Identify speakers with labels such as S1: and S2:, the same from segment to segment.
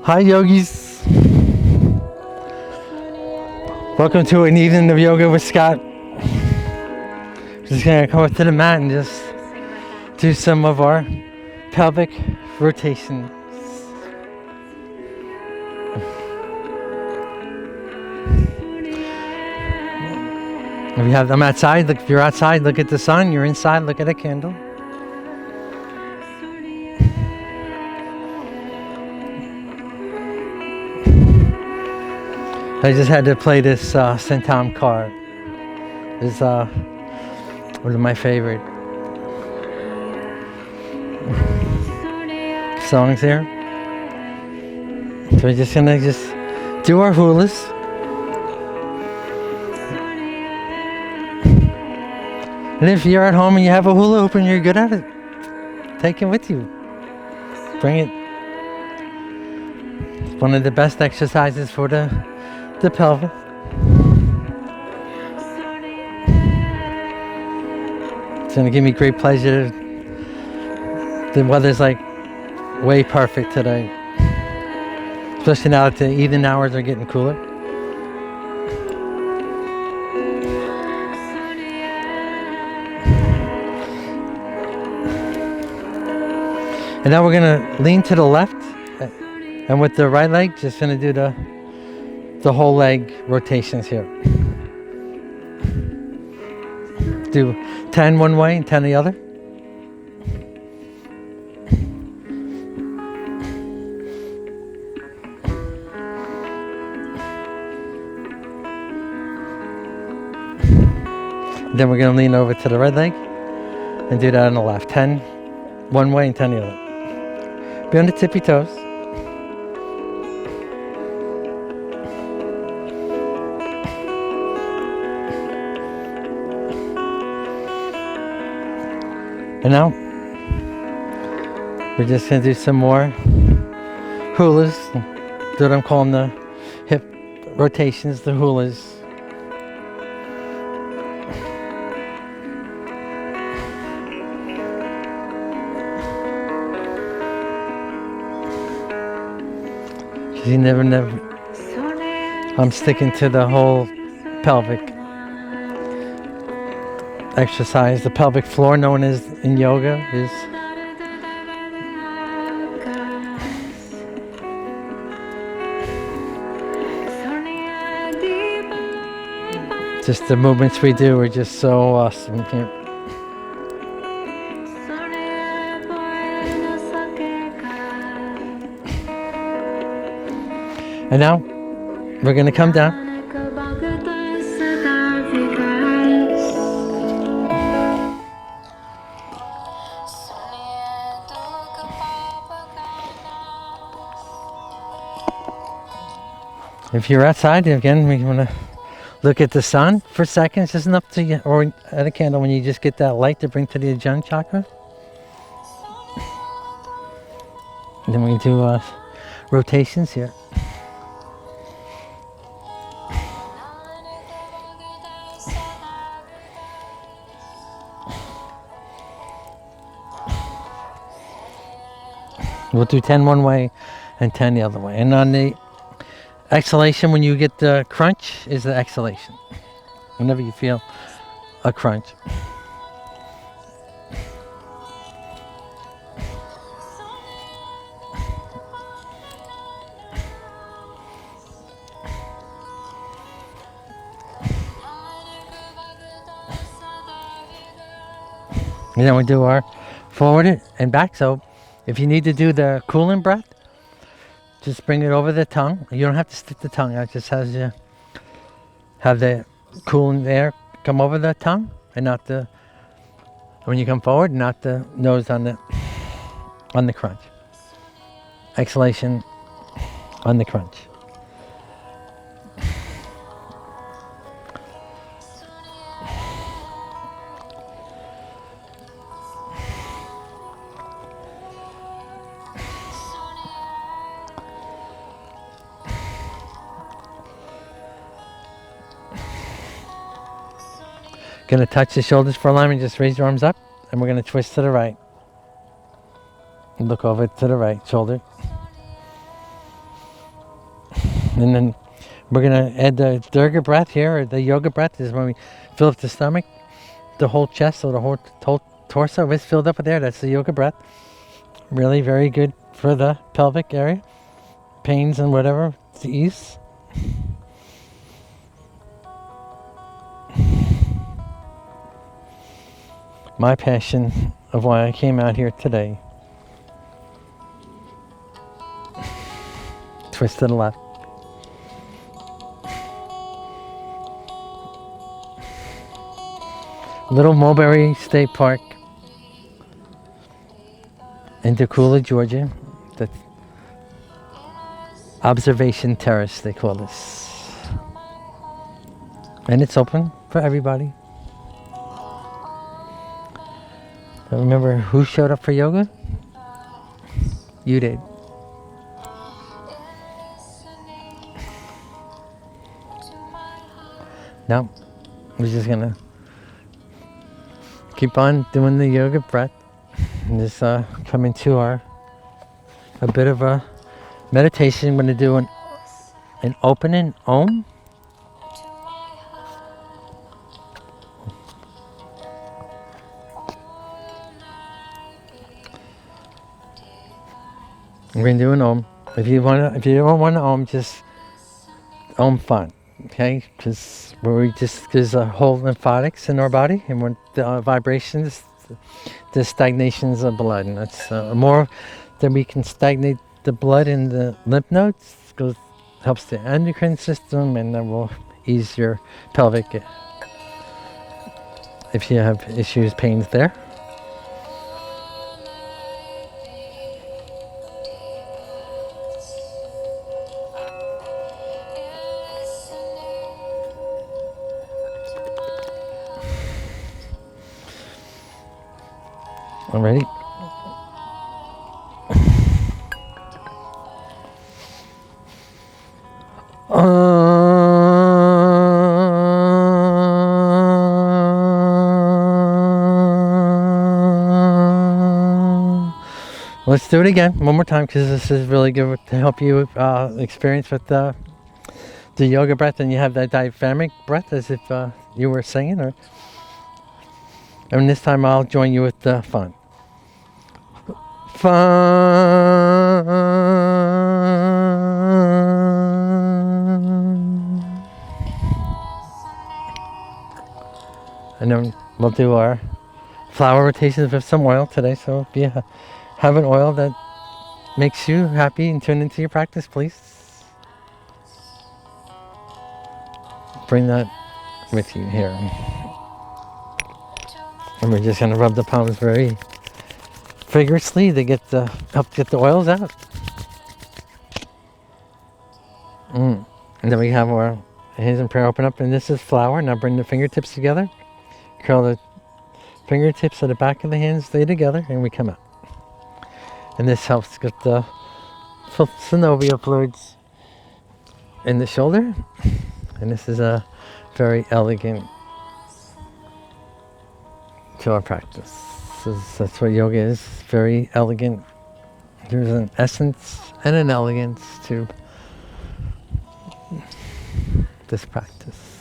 S1: Hi yogis. Welcome to an evening of yoga with Scott. Just gonna come up to the mat and just do some of our pelvic rotations. I'm outside. Look, if you're outside, look at the sun. You're inside, look at a candle. I just had to play this St. Tom card. It's one of my favorite songs here. So we're just gonna do our hulas. And if you're at home and you have a hula hoop and you're good at it, take it with you. Bring it. It's one of the best exercises for the pelvic. It's gonna give me great pleasure. The weather's like way perfect today. Especially now that the evening hours are getting cooler. And now we're gonna lean to the left, and with the right leg, just gonna do the whole leg rotations here. Do 10 one way and 10 the other. Then we're gonna lean over to the right leg and do that on the left. 10 one way and 10 the other. Be on the tippy toes. And now we're just gonna do some more hulas. Do what I'm calling the hip rotations, the hulas. You never, I'm sticking to the whole pelvic exercise. The pelvic floor, known as in yoga, is just the movements we do are just so awesome here. And now we're going to come down. If you're outside, again, we want to look at the sun for seconds, just enough to, or at a candle when you just get that light to bring to the Ajna chakra. And then we do rotations here. We'll do 10 one way and 10 the other way. And on the exhalation, when you get the crunch, is the exhalation. Whenever you feel a crunch. And then we do our forward and back. So if you need to do the cooling breath, just bring it over the tongue. You don't have to stick the tongue out. Just has you have the cooling air come over the tongue, and not the, when you come forward, not the nose on the crunch. Exhalation on the crunch. Gonna touch the shoulders for alignment. Just raise your arms up, and we're gonna twist to the right. Look over to the right shoulder. And then we're going to add the Durga breath here, or the yoga breath. This is when we fill up the stomach, the whole chest, so the whole torso is filled up with air. That's the yoga breath. Really very good for the pelvic area. Pains and whatever, to ease. My passion of why I came out here today. Twist to the left. Little Mulberry State Park in Tacoola, Georgia. That's Observation Terrace, they call this. And it's open for everybody. I remember who showed up for yoga? You did. Now, we're just gonna keep on doing the yoga breath. And just come into a bit of a meditation. I'm gonna do an opening Om. We're gonna do an Om. If you don't want to Om, just Om fun, okay? Because there's a whole lymphatics in our body, and when the vibrations, the stagnations of blood, and that's more than we can stagnate the blood in the lymph nodes. Helps the endocrine system, and then will ease your pelvic if you have issues, pains there. All ready? Let's do it again one more time, because this is really good to help you experience with the yoga breath, and you have that diaphragmic breath as if you were singing. And this time I'll join you with the fun. And then we'll do our flower rotations with some oil today. So if you have an oil that makes you happy and tune into your practice, please bring that with you here. And we're just going to rub the palms very vigorously to help get the oils out. And then we have our hands in prayer open up, and this is flower. Now bring the fingertips together. Curl the fingertips at the back of the hands, stay together, and we come out. And this helps get the synovial fluids in the shoulder. And this is a very elegant to our practice. That's what yoga is, very elegant. There's an essence and an elegance to this practice.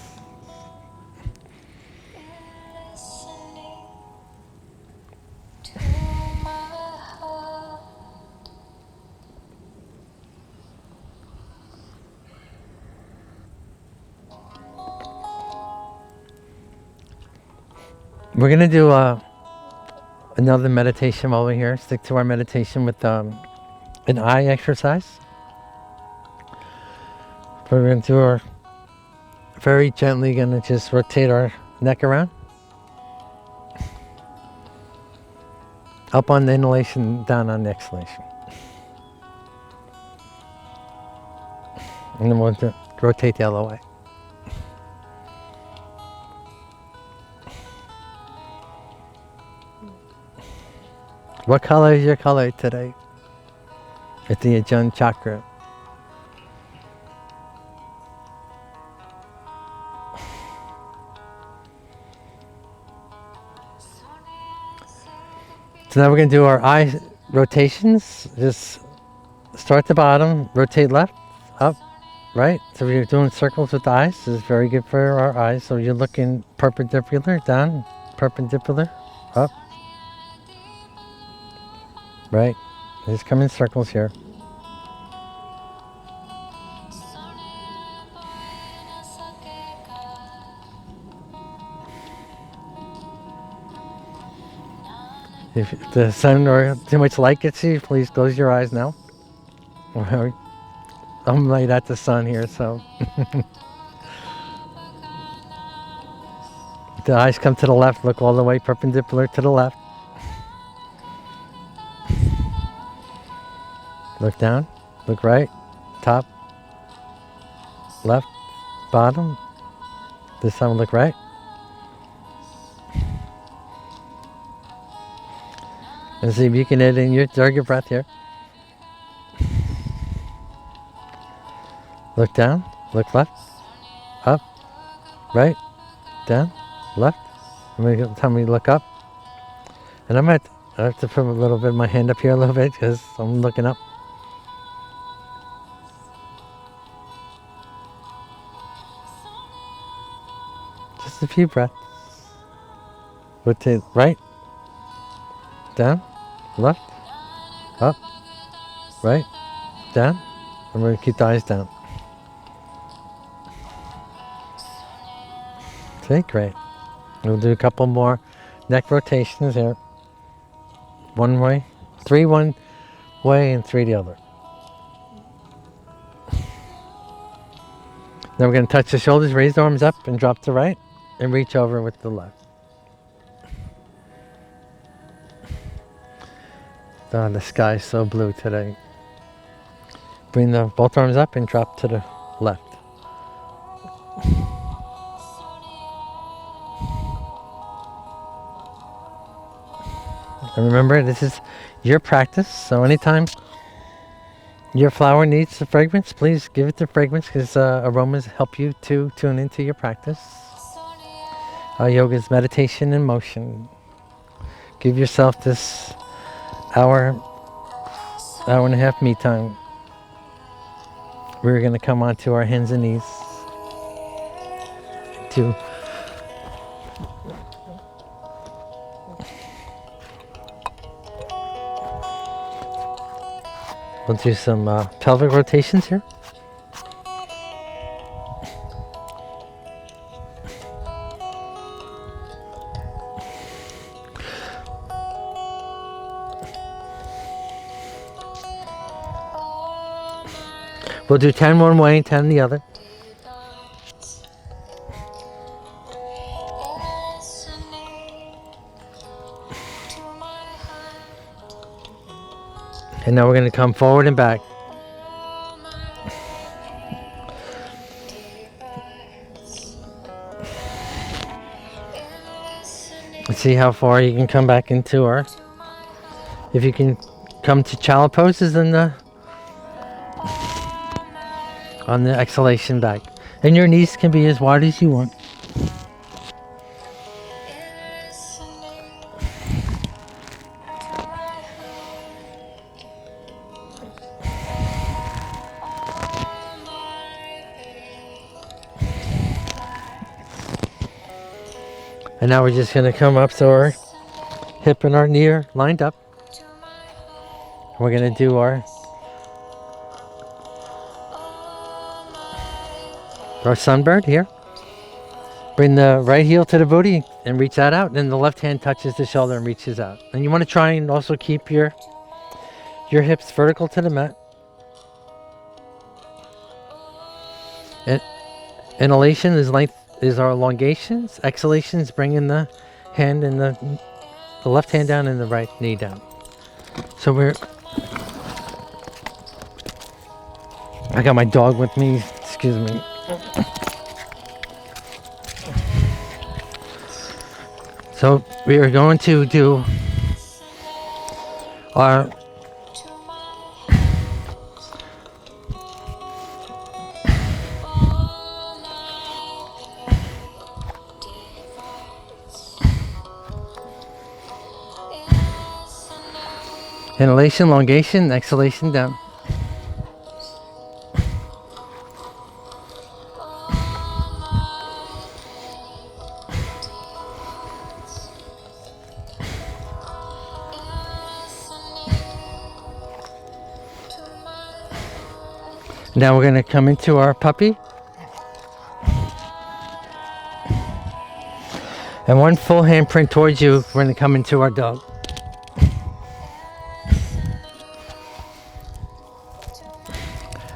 S1: We're going to do another meditation while we're here. Stick to our meditation with an eye exercise. We're going to do our, very gently going to just rotate our neck around. Up on the inhalation, down on the exhalation. And then we'll rotate the other way. What color is your color today? It's the Ajna chakra. So now we're going to do our eye rotations. Just start at the bottom, rotate left, up, right? So you're doing circles with the eyes. This is very good for our eyes. So you're looking perpendicular, down, perpendicular, up, right? Just come in circles here. If the sun or too much light gets you, please close your eyes now. I'm right at the sun here, so. The eyes come to the left, look all the way perpendicular to the left. Look down, look right, top, left, bottom. This time look right. And see if you can add in your target breath here. Look down, look left, up, right, down, left. Tell me to look up. And I have to put a little bit of my hand up here a little bit because I'm looking up. Just a few breaths. Rotate right, down, left, up, right, down. I'm going to keep the eyes down. Okay, great. We'll do a couple more neck rotations here. One way, 3 one way and 3 the other. Then we're going to touch the shoulders, raise the arms up and drop to right and reach over with the left. Oh, the sky's so blue today. Bring both arms up and drop to the left. And remember, this is your practice, so anytime your flower needs the fragrance, please give it the fragrance because aromas help you to tune into your practice. Yoga is meditation in motion. Give yourself this hour and a half me time. We're going to come onto our hands and knees to we'll do some pelvic rotations here. We'll do 10 one way and 10 the other. And now we're going to come forward and back. Let's see how far you can come back into our... If you can come to child poses on the exhalation back. And your knees can be as wide as you want. And now we're just going to come up so our hip and our knee are lined up. We're going to do our sunbird here. Bring the right heel to the booty and reach that out. And then the left hand touches the shoulder and reaches out. And you want to try and also keep your hips vertical to the mat. And inhalation is our elongations. Exhalations bringing the hand and the left hand down and the right knee down. So I got my dog with me, excuse me. So we are going to do our inhalation, elongation, exhalation down. Now we're going to come into our puppy. And one full handprint towards you, we're going to come into our dog.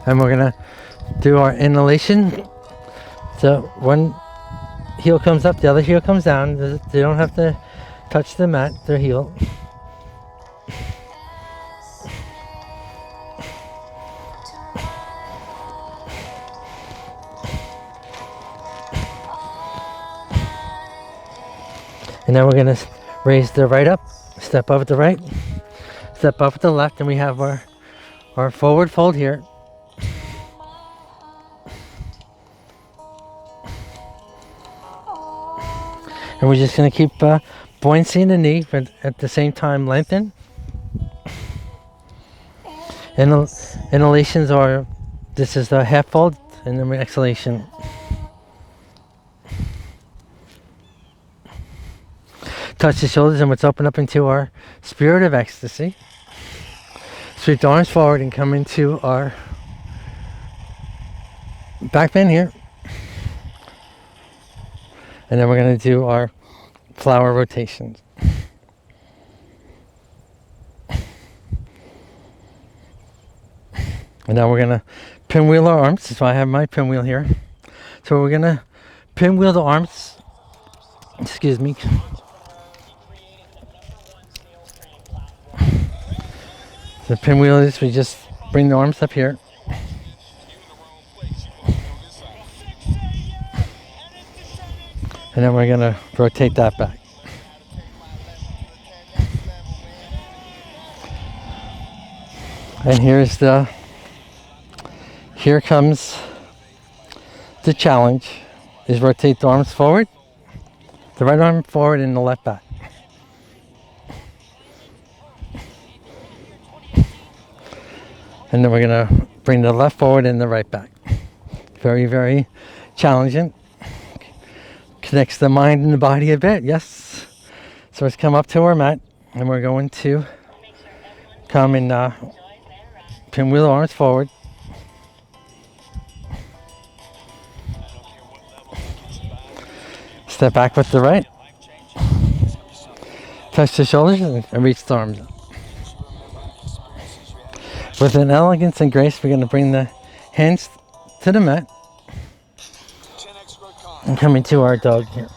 S1: And we're going to do our inhalation. So one heel comes up, the other heel comes down. They don't have to touch the mat, their heel. And then we're going to raise the right up, step up with the right, step up with the left, and we have our forward fold here. And we're just going to keep buoyancy in the knee, but at the same time lengthen. Inhalations are, this is the half fold, and then exhalation. Touch the shoulders, and let's open up into our spirit of ecstasy. Sweep the arms forward and come into our back bend here. And then we're going to do our flower rotations. And now we're going to pinwheel our arms. That's why I have my pinwheel here. So we're going to pinwheel the arms. Excuse me. The pinwheel is, we just bring the arms up here. And then we're going to rotate that back. And here comes the challenge, is rotate the arms forward, the right arm forward and the left back. And then we're going to bring the left forward and the right back. Very, very challenging. Connects the mind and the body a bit, yes. So let's come up to our mat, and we're going to come and pinwheel the arms forward. Step back with the right. Touch the shoulders and reach the arms up. With an elegance and grace, we're going to bring the hands to the mat and come into our dog here.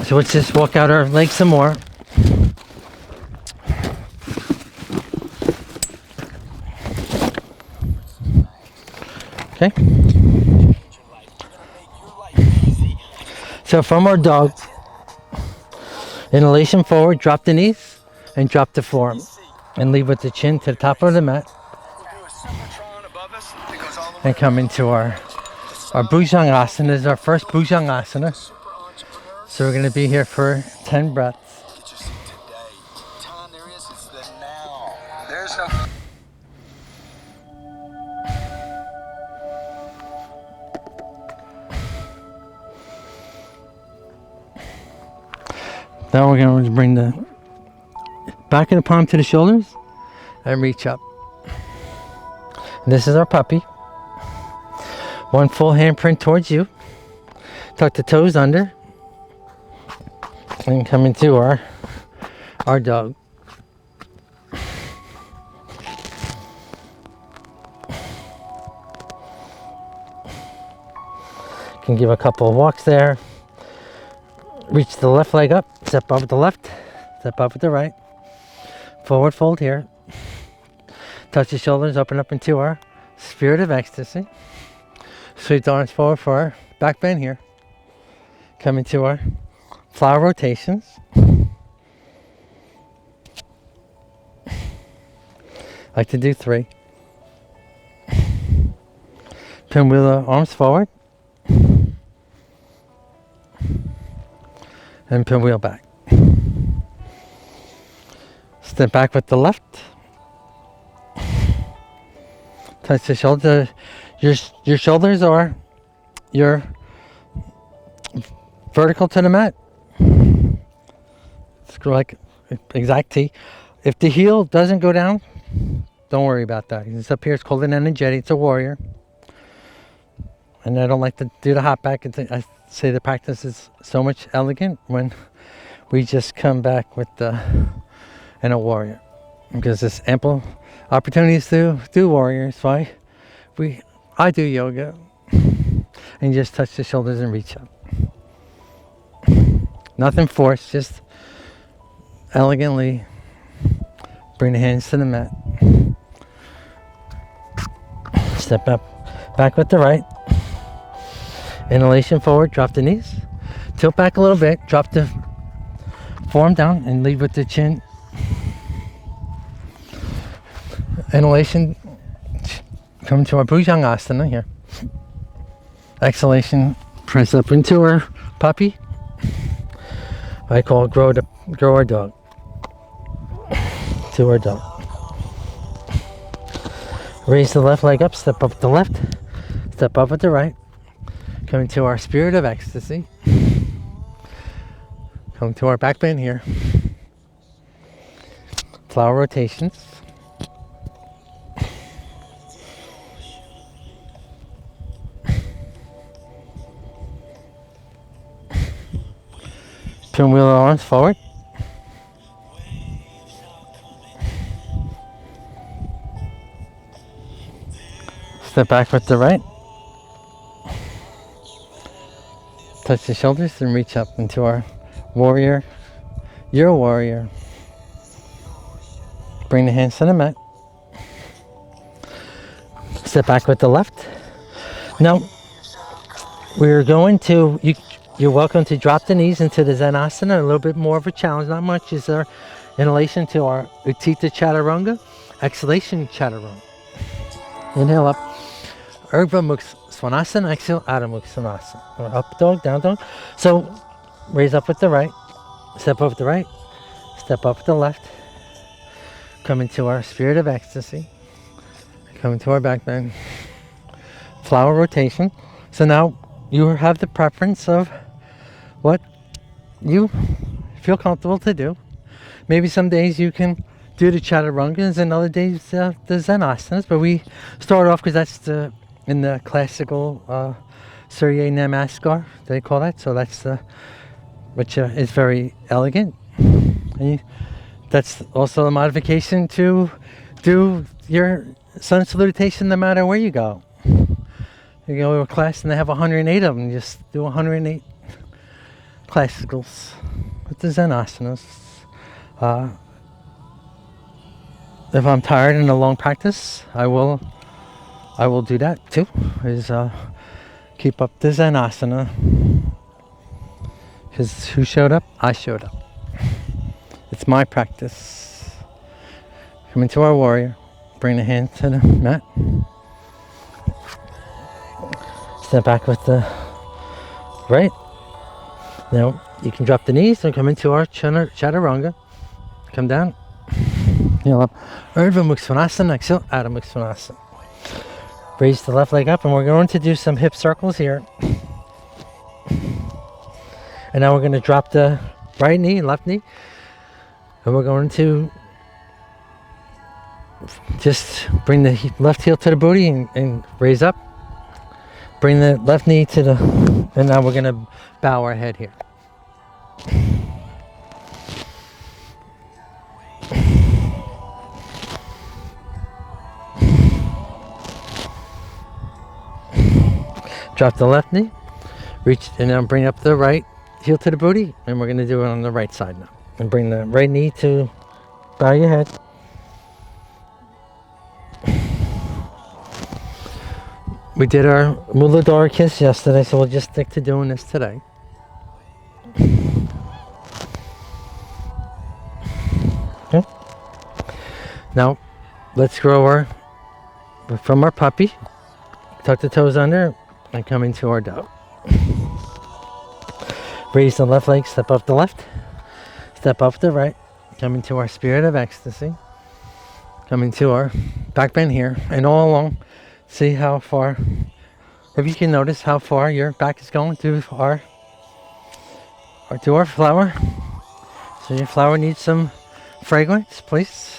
S1: So let's just walk out our legs some more. Okay. So from our dog, inhalation forward, drop the knees and drop the forearm. And leave with the chin to the top of the mat. And come into our Bhujangasana. This is our first Bhujangasana. So we're going to be here for 10 breaths. Now we're going to bring the back of the palm to the shoulders and reach up. And this is our puppy. One full handprint towards you. Tuck the toes under. And come into our dog. Can give a couple of walks there. Reach the left leg up, step up with the left, step up with the right. Forward fold here. Touch the shoulders, open up into our spirit of ecstasy. Sweep the arms forward for our back bend here. Come into our flower rotations. I like to do 3. Pinwheel the arms forward. And pinwheel back. Step back with the left. Touch the shoulder. Your shoulders are your vertical to the mat. Screw like exact T. If the heel doesn't go down, don't worry about that. It's up here. It's called an energetic. It's a warrior. And I don't like to do the hop back. I say the practice is so much elegant when we just come back with and a warrior, because there's ample opportunities to do warriors. Why I do yoga, and you just touch the shoulders and reach up. Nothing forced, just elegantly bring the hands to the mat. Step up, back with the right. Inhalation forward, drop the knees. Tilt back a little bit, drop the forearm down and lead with the chin. Inhalation, come to our Bhujangasana here. Exhalation, press up into our puppy. I call grow our dog. To our dog. Raise the left leg up, step up with the left, step up with the right. Come into our spirit of ecstasy. Come to our back bend here. Flower rotations. Pinwheel our arms forward. Step back with the right. Touch the shoulders and reach up into our warrior. You're a warrior. Bring the hands to the mat. Step back with the left. Now, we're going to, you're welcome to drop the knees into the Zanasana. A little bit more of a challenge. Not much is our inhalation to our Utthita Chaturanga. Exhalation Chaturanga. Inhale up. Urdhva Mukha Svanasana. Exhale Adho Mukha Svanasana. Up dog, down dog. So raise up with the right. Step up with the right. Step up with the left. Come into our spirit of ecstasy. Come into our back bend. Flower rotation. So now you have the preference of what you feel comfortable to do. Maybe some days you can do the Chaturangas and other days the Zanasanas, but we start off because that's in the classical Surya Namaskar, they call that. So that's which is very elegant. And that's also a modification to do your sun salutation no matter where you go. You go to a class and they have 108 of them. You just do 108 classicals with the Zanasanas. If I'm tired in a long practice, I will do that too. Is keep up the Zanasana. Because who showed up? I showed up. It's my practice. Come into our warrior. Bring the hand to the mat. Step back with the right. Now you can drop the knees and come into our Chaturanga. Come down. Heel up. Urdhva Mukha Svanasana. Exhale Adho Mukha Svanasana. Raise the left leg up, and we're going to do some hip circles here. And now we're going to drop the right knee and left knee. And we're going to just bring the left heel to the booty and raise up. Bring the left knee to the, and now we're going to bow our head here. Drop the left knee, reach, and then bring up the right heel to the booty, and we're going to do it on the right side now. And bring the right knee to bow your head. We did our Muladhara kiss yesterday, so we'll just stick to doing this today. Okay. Now, let's grow from our puppy, tuck the toes under, and come into our dog. Raise the left leg, step up the left, step up the right, come into our spirit of ecstasy, come into our back bend here, and all along, see how far, if you can notice how far your back is going through our to our flower. So your flower needs some fragrance, please.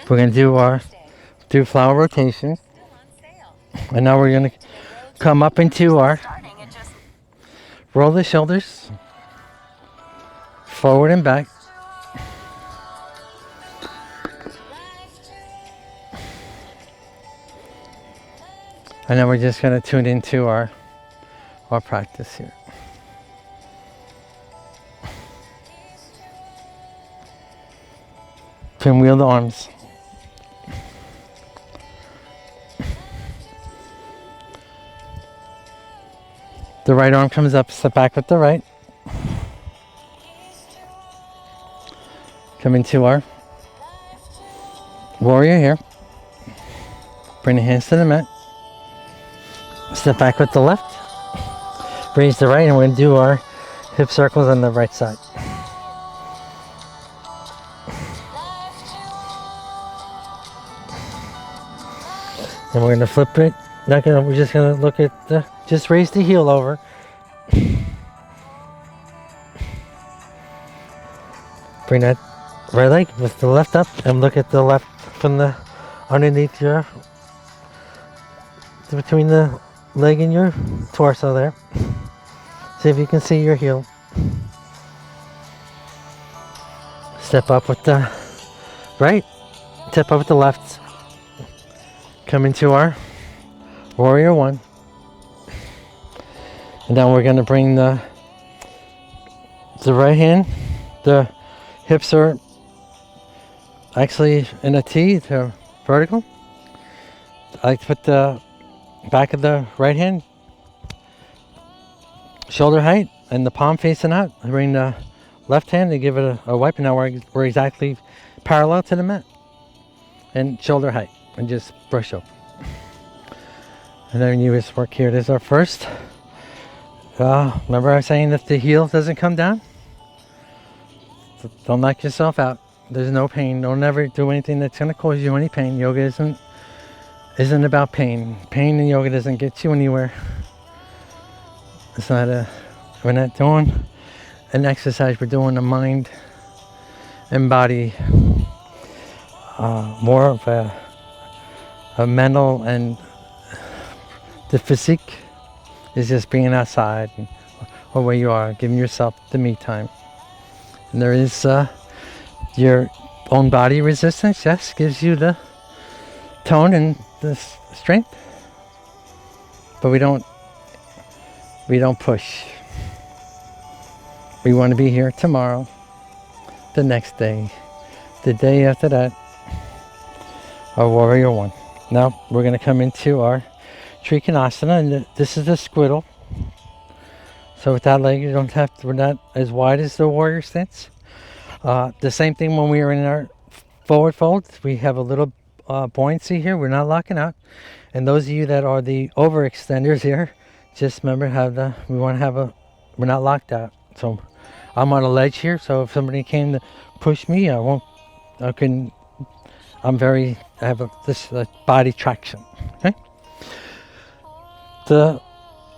S1: We're going to do our flower rotation. And now we're going to come up into our roll the shoulders forward and back. And then we're just going to tune into our practice here. Pinwheel the arms. The right arm comes up, step back with the right. Come into our warrior here. Bring the hands to the mat. Step back with the left. Raise the right, and we're going to do our hip circles on the right side. And we're going to flip it. We're just going to look at just raise the heel over. Bring that right leg with the left up and look at the left from the underneath your, between the leg and your torso there. See if you can see your heel. Step up with the right, step up with the left. Come into our warrior one. And now we're going to bring the right hand. The hips are actually in a T, they're vertical. I like to put the back of the right hand shoulder height and the palm facing out. I bring the left hand to give it a wipe, and now we're exactly parallel to the mat and shoulder height, and just brush up. And then you just work here. This is our first. Remember I was saying if the heel doesn't come down, don't knock yourself out. There's no pain. Don't ever do anything that's going to cause you any pain. Yoga isn't about pain. Pain in yoga doesn't get you anywhere. It's not we're not doing an exercise. We're doing a mind and body, more of a mental, and the physique is just being outside or where you are, giving yourself the me time. And there is your own body resistance, yes, gives you the tone and the strength. But we don't push. We want to be here tomorrow, the next day, the day after that, our warrior one. Now we're going to come into our Trikonasana, and this is the squiddle. So with that leg, you don't have to, we're not as wide as the warrior stance. The same thing when we are in our forward fold. We have a little buoyancy here. We're not locking out. And those of you that are the overextenders here, just remember we're not locked out. So I'm on a ledge here. So if somebody came to push me, I have this body traction. Okay.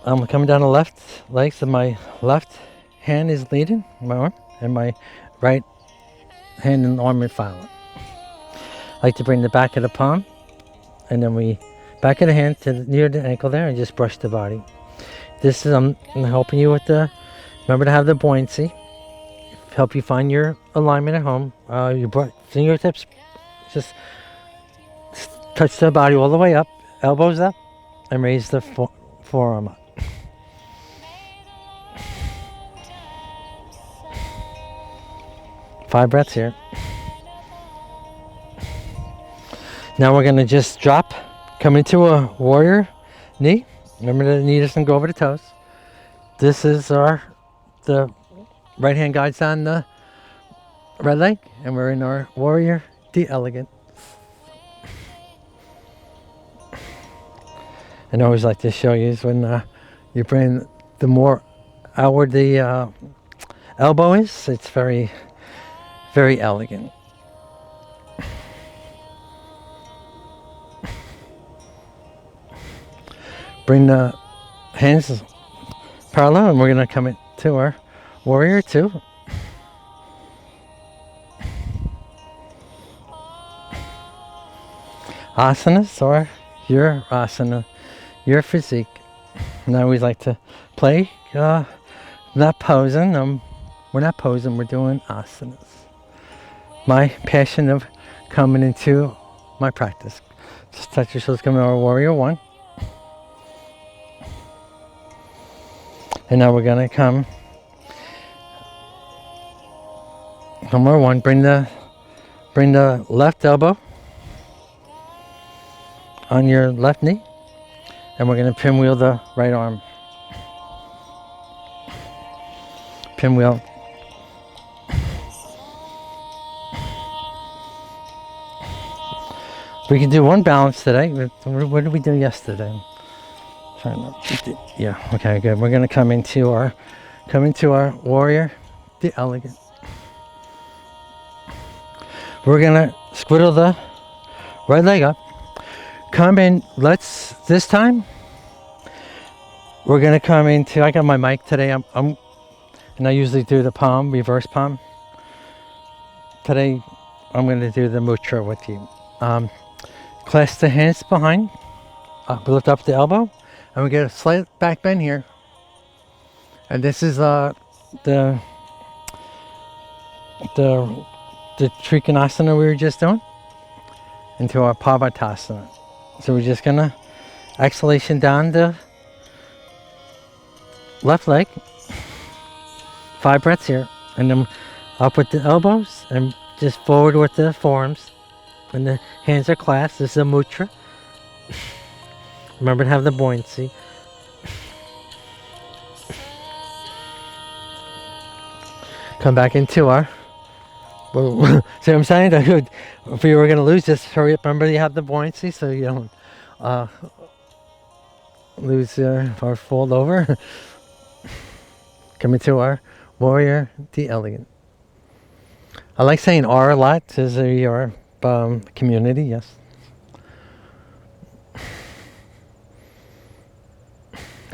S1: I'm coming down the left leg, so my left hand is leading my arm, and my right hand and arm are following. I like to bring the back of the palm, and then back of the hand to near the ankle there, and just brush the body. This is I'm helping you with remember to have the buoyancy, help you find your alignment at home. Your fingertips just touch the body all the way up, elbows up, and raise the forearm up. Five breaths here. Now we're going to just drop, come into a warrior knee. Remember the knee doesn't go over the toes. This is the right hand guides on the right leg, and we're in our warrior D elegant. And I always like to show you is when you bring the more outward the elbow is, it's very, very elegant. Bring the hands parallel, and we're going to come into our warrior 2. Asanas, or your asana, your physique. And I always like to play, not posing. We're not posing, we're doing asanas. My passion of coming into my practice. Just touch your shoulders, come to our warrior 1. And now we're gonna come more 1. Bring the left elbow on your left knee, and we're gonna pinwheel the right arm. Pinwheel. We can do one balance today. What did we do yesterday? Yeah, okay, good. We're gonna come into our warrior, the elegant. We're gonna squiddle the right leg up. Come in. This time we're gonna come into. I got my mic today. And I usually do the palm, reverse palm. Today I'm gonna do the mudra with you. Clasp the hands behind. Lift up the elbow. And we get a slight back bend here. And this is the Trikonasana we were just doing into our Parvatasana. So we're just gonna exhalation down the left leg. 5 breaths here, and then up with the elbows and just forward with the forearms. When the hands are clasped, this is a mudra. Remember to have the buoyancy. Come back into our. See what I'm saying? If you were going to lose, just hurry up. Remember you have the buoyancy so you don't lose or fold over. Come into our warrior, the elegant. I like saying R a lot. This is your community, yes.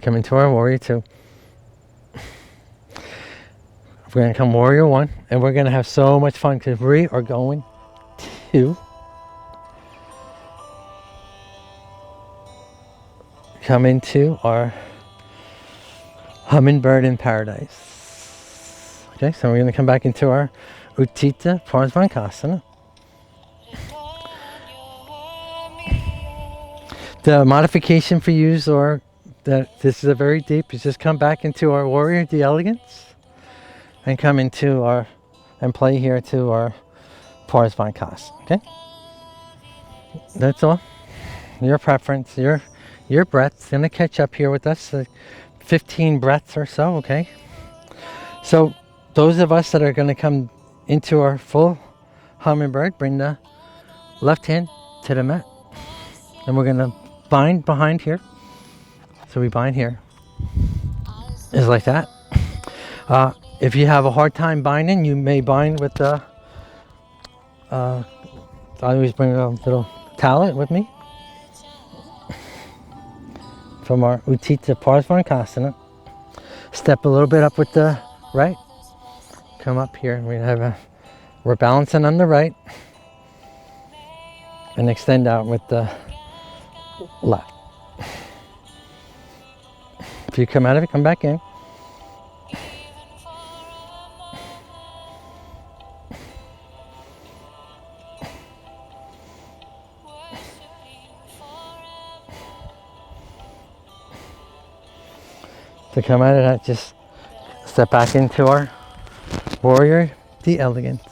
S1: Come into our warrior 2. We're going to come warrior 1, and we're going to have so much fun because we are going to come into our hummingbird in paradise. Okay, so we're going to come back into our Utthita Parsvankasana. The modification for you, or that this is a very deep, is just come back into our warrior, the elegance, and come into our, and play here to our Parsvankasana, okay? That's all. Your preference, your breath's gonna catch up here with us, 15 breaths or so, okay? So those of us that are gonna come into our full hummingbird, bring the left hand to the mat, and we're gonna bind behind here. So we bind here. It's like that. If you have a hard time binding, you may bind with the. I always bring a little towel with me from our Utthita Parsvankasana. Step a little bit up with the right. Come up here. We're balancing on the right, and extend out with the left. If you come out of it, come back in. To come out of that, just step back into our warrior, the elegance.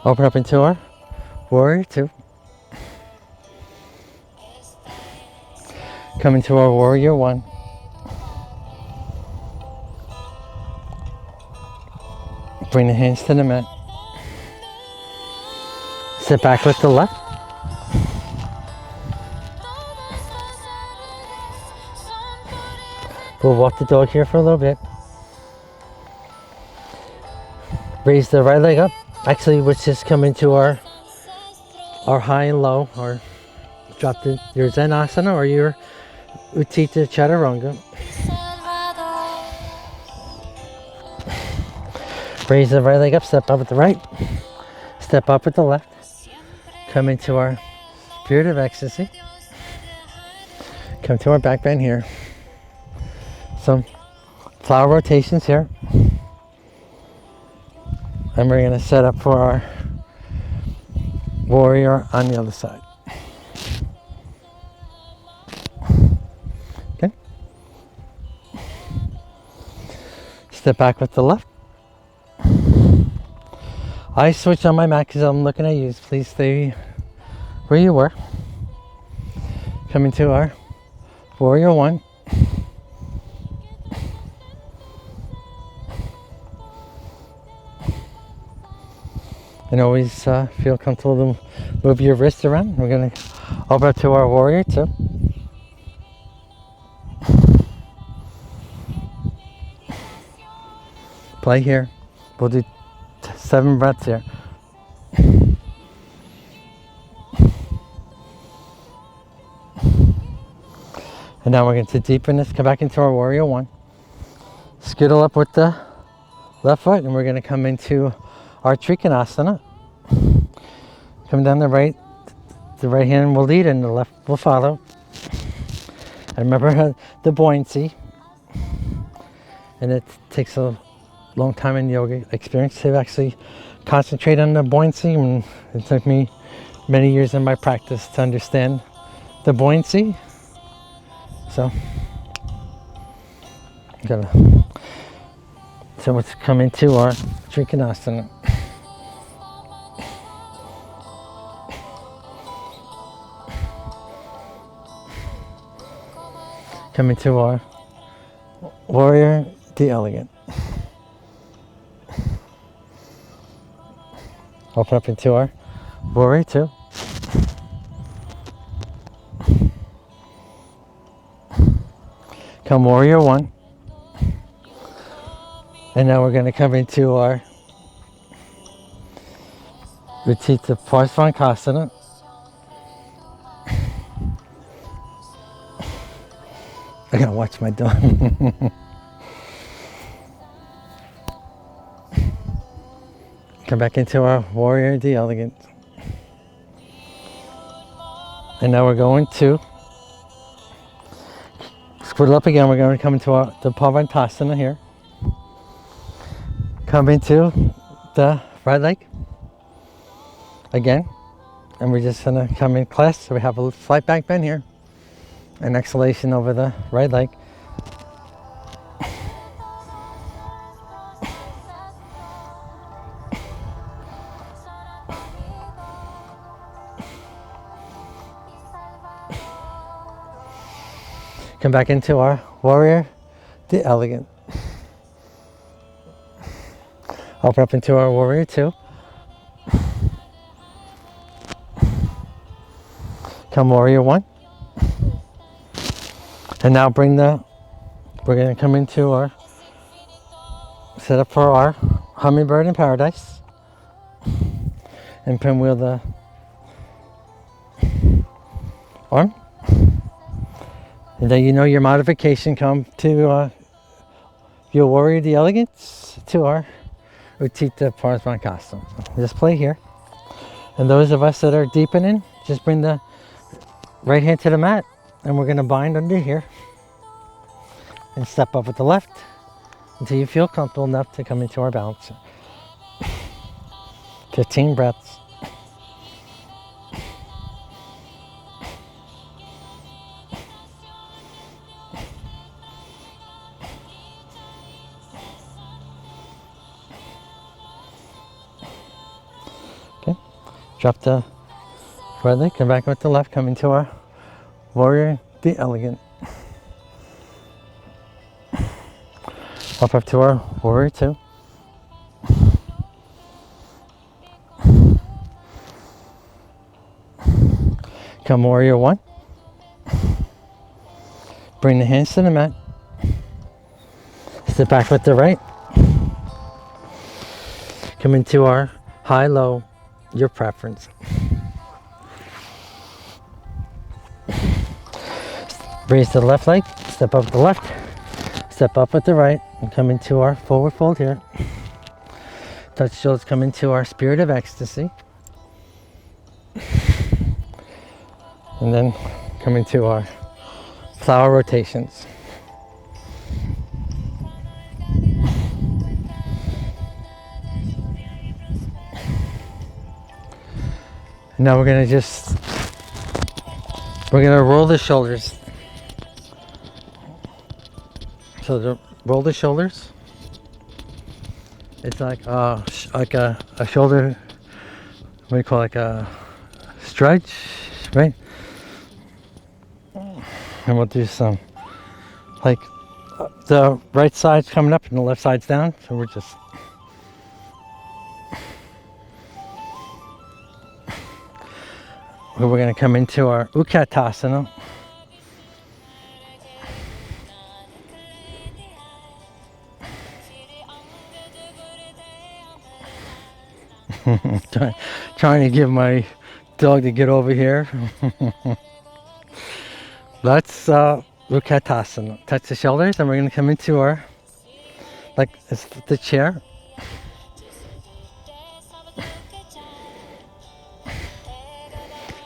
S1: Open up into our warrior 2. Come into our warrior 1. Bring the hands to the mat. Sit back with the left. We'll walk the dog here for a little bit. Raise the right leg up. Actually, let's just come into our high and low, or drop your Zenasana or your Utthita Chaturanga. Raise the right leg up, step up with the right, step up with the left. Come into our Spirit of Ecstasy. Come to our back bend here. Some flower rotations here. And we're going to set up for our warrior on the other side. Okay. Step back with the left. I switched on my mat because I'm looking at you. Please stay where you were. Come into our warrior one. And always feel comfortable to move your wrist around. We're going to open up to our warrior two. Play here. We'll do 7 breaths here. And now we're going to deepen this. Come back into our warrior one. Skittle up with the left foot, and we're going to come into our Trikonasana. Come down the right hand will lead and the left will follow. And remember the buoyancy. And it takes a long time in yoga experience to actually concentrate on the buoyancy, and it took me many years in my practice to understand the buoyancy. So let's come into our Trikonasana. Come into our warrior, the elegant. Open up into our warrior two. Come warrior one. And now we're going to come into our Utthita Parsvankasana. I gotta watch my dog. Come back into our warrior, the elegant. And now we're going to squiddle up again. We're going to come into the Pavantasana here. Come into the right leg again. And we're just going to come in class. So we have a slight back bend here. An exhalation over the right leg. Come back into our warrior, the elegant. Open up into our warrior two. Come warrior one. And now we're going to come into our set up for our hummingbird in paradise. And pinwheel the arm. And then you know your modification. Come to your warrior, the elegance, to our Utthita Parsvankasana. Just play here. And those of us that are deepening, just bring the right hand to the mat. And we're going to bind under here and step up with the left until you feel comfortable enough to come into our balance. 15 breaths. Okay, drop the right leg, come back with the left, come into our warrior, the elegant. Up to our warrior two. Come warrior one. Bring the hands to the mat. Sit back with the right. Come into our high, low, your preference. Raise the left leg, step up with the left, step up with the right, and come into our forward fold here. Touch shoulders, come into our spirit of ecstasy. And then come into our flower rotations. Now we're gonna roll the shoulders. So to roll the shoulders, it's like a shoulder, what do you call it, like a stretch, right? And we'll do some, like the right side's coming up and the left side's down, so we're just we're going to come into our Utkatasana. Trying to get my dog to get over here. Let's Utkatasana. Touch the shoulders, and we're going to come into our, like it's the chair.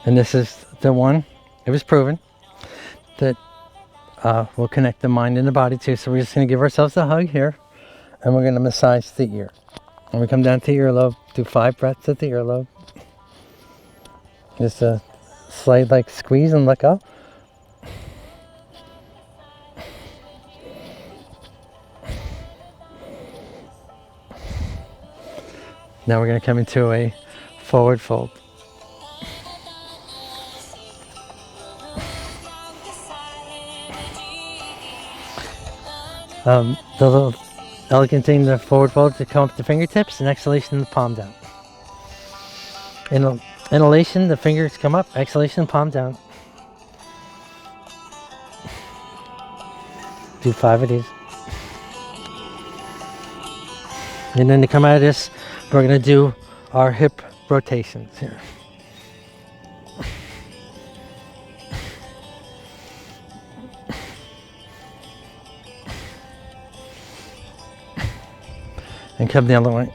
S1: And this is the one, it was proven, that will connect the mind and the body too. So we're just going to give ourselves a hug here, and we're going to massage the ear. And we come down to earlobe, do 5 breaths at the earlobe. Just a slight like squeeze and let go. Now we're going to come into a forward fold. The little elegant thing, the forward fold, to come up the fingertips, and exhalation, the palm down. Inhalation, the fingers come up, exhalation, palm down. Do 5 of these. And then to come out of this, we're going to do our hip rotations here. And come the other way.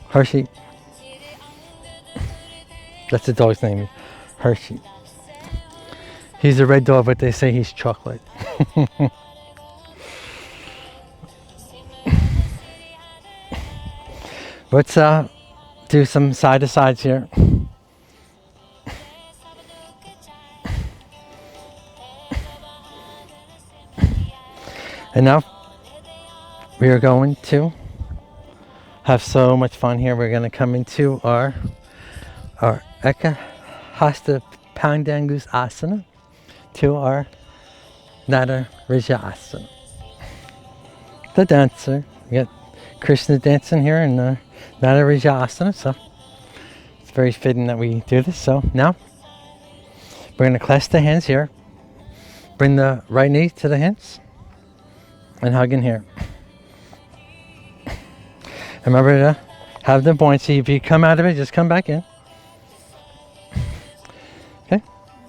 S1: Hershey. That's the dog's name, Hershey. He's a red dog, but they say he's chocolate. Let's do some side to sides here. And now we are going to have so much fun here. We're going to come into our Eka Hasta Pandangus Asana to our Nada Rija Asana. The dancer. We got Krishna dancing here in the Nada Rija Asana, so it's very fitting that we do this. So now we're going to clasp the hands here. Bring the right knee to the hands. And hug in here. Remember to have the buoyancy. If you come out of it, just come back in. Okay.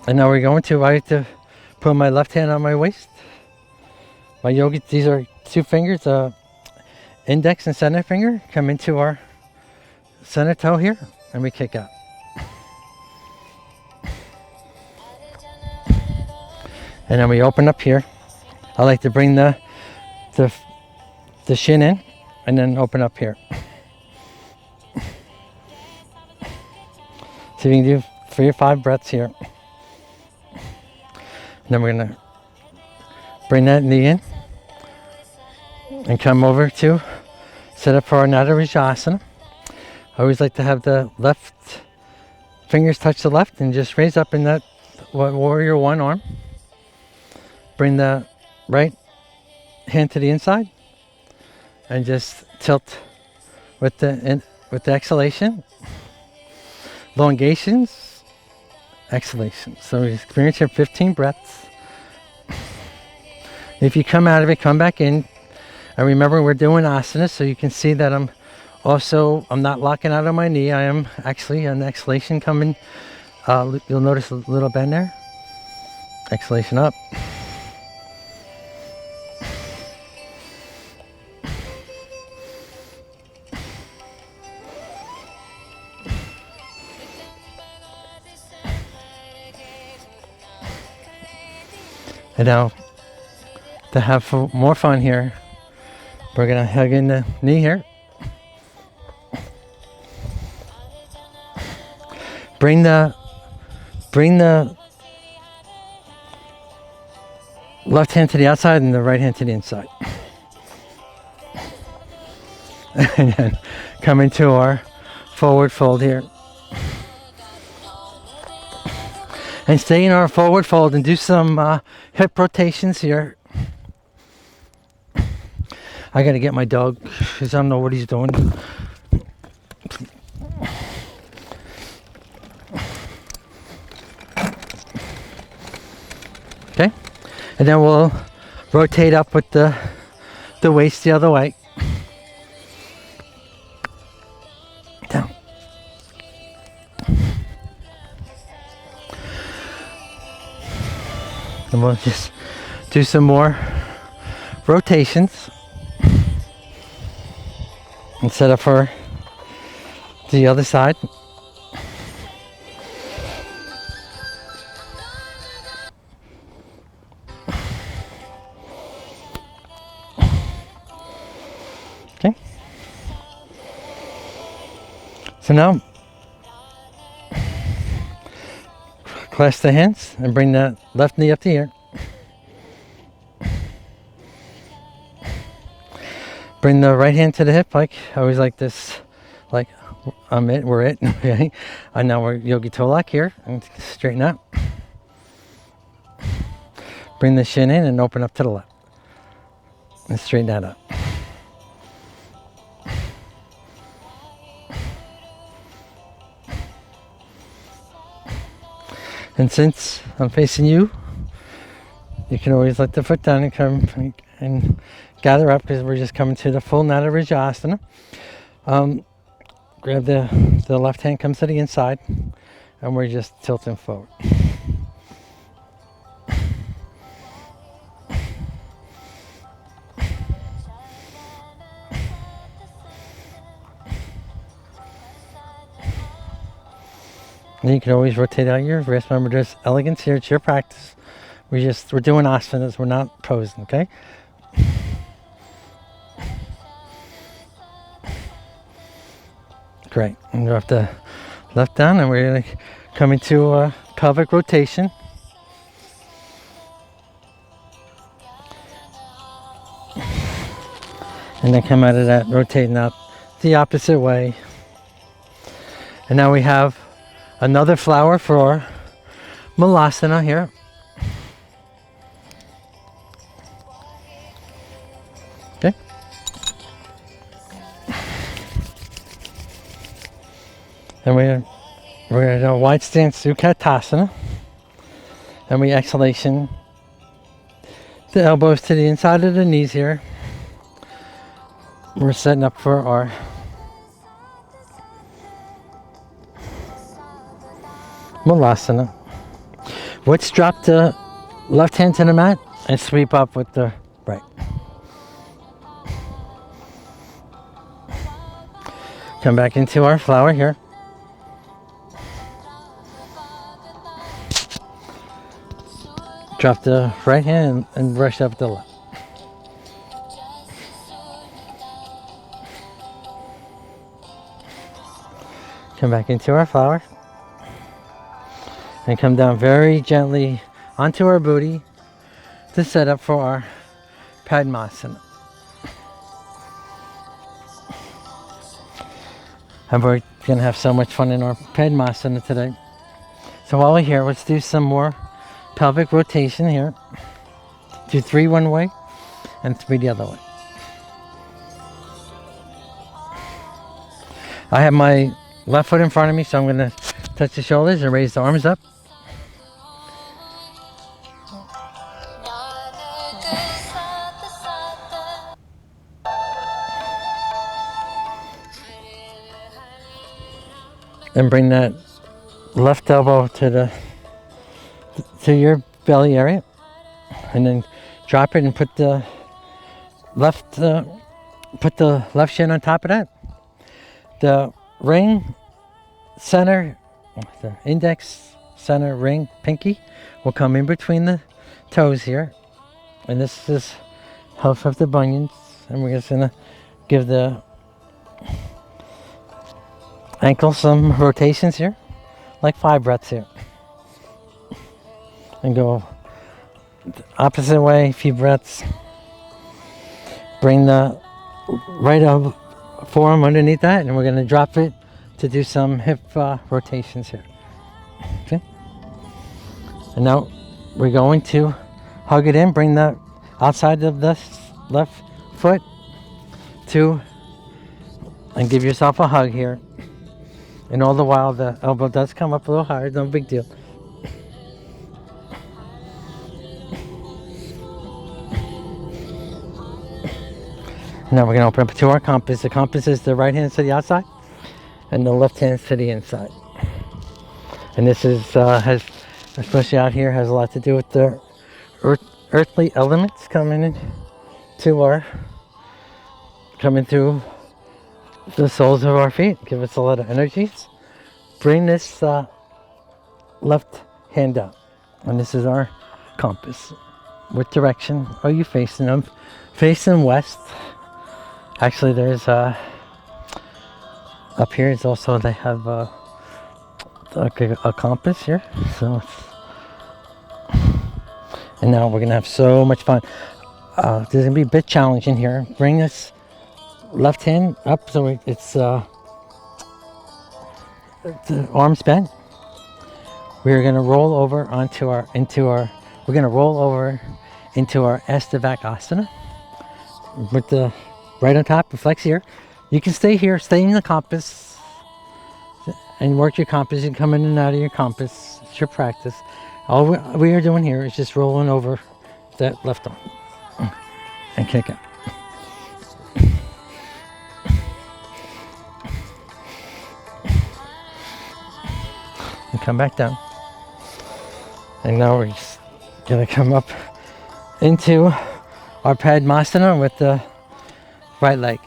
S1: And now we're going to, I like to put my left hand on my waist. My yogi, these are 2 fingers, index and center finger. Come into our center toe here, and we kick out. And then we open up here. I like to bring the shin in, and then open up here. So you can do 3 or 5 breaths here. And then we're gonna bring that knee in and come over to set up for our Nada Rija. I always like to have the left fingers touch the left and just raise up in that warrior 1 arm. Bring the right hand to the inside and just tilt with the exhalation, elongations, exhalation. So we experience here 15 breaths. If you come out of it, come back in. And remember, we're doing asana, so you can see that I'm not locking out on my knee. I am actually an exhalation coming. You'll notice a little bend there. Exhalation up. And now, to have more fun here, we're gonna hug in the knee here. Bring the left hand to the outside and the right hand to the inside. And then come into our forward fold here. And stay in our forward fold and do some hip rotations here. I gotta get my dog because I don't know what he's doing. Okay, and then we'll rotate up with the waist the other way. Down. And we'll just do some more rotations and set up for the other side. Okay. So now, clasp the hands and bring that left knee up to here. Bring the right hand to the hip, like I always like this, like we're it. Okay, and now we're yogi toe lock here, and straighten out. Bring the shin in and open up to the left, and straighten that up. And since I'm facing you, you can always let the foot down and come and gather up, because we're just coming to the full Natarajasana. Grab the left hand comes to the inside, and we're just tilting forward. And you can always rotate out your wrist. Remember, there's elegance here. It's your practice. We're doing asanas. We're not posing, okay? Great. And drop the left down, and we're going to come into a pelvic rotation. And then come out of that, rotating out the opposite way. And now we have another flower for Malasana here. Okay. And we're going to do a wide stance Sukatasana. And we exhalation the elbows to the inside of the knees here. We're setting up for our Malasana. Let's drop the left hand to the mat and sweep up with the right. Come back into our flower here. Drop the right hand and brush up the left. Come back into our flower. And come down very gently onto our booty to set up for our Padmasana. And we're going to have so much fun in our Padmasana today. So while we're here, let's do some more pelvic rotation here. Do 3 one way and 3 the other way. I have my left foot in front of me, so I'm going to touch the shoulders and raise the arms up. And bring that left elbow to your belly area, and then drop it and put the left shin on top of that. The ring center, the index center ring pinky will come in between the toes here, and this is health of the bunions. And we're just gonna give the ankle some rotations here, like 5 breaths here, and go opposite way, a few breaths. Bring the right forearm underneath that, and we're going to drop it to do some hip rotations here. Okay. And now we're going to hug it in. Bring the outside of the left foot and give yourself a hug here. And all the while, the elbow does come up a little higher. No big deal. Now we're going to open up to our compass. The compass is the right hand to the outside and the left hand to the inside. And this is, especially out here, has a lot to do with the earthly elements coming through the soles of our feet. Give us a lot of energies. Bring this left hand up. And this is our compass. What direction are you facing? I'm facing west. Actually, there's up here is also, they have a compass here. So and now we're gonna have so much fun. There's gonna be a bit challenging here. Bring this left hand up so it's the arms bent. We're gonna roll over into our Stavakasana with the right on top, flex here. You can stay here, stay in the compass, and work your compass. You can come in and out of your compass. It's your practice. All we are doing here is just rolling over that left arm and kick out. And come back down. And now we're just gonna come up into our Padmasana with the right leg.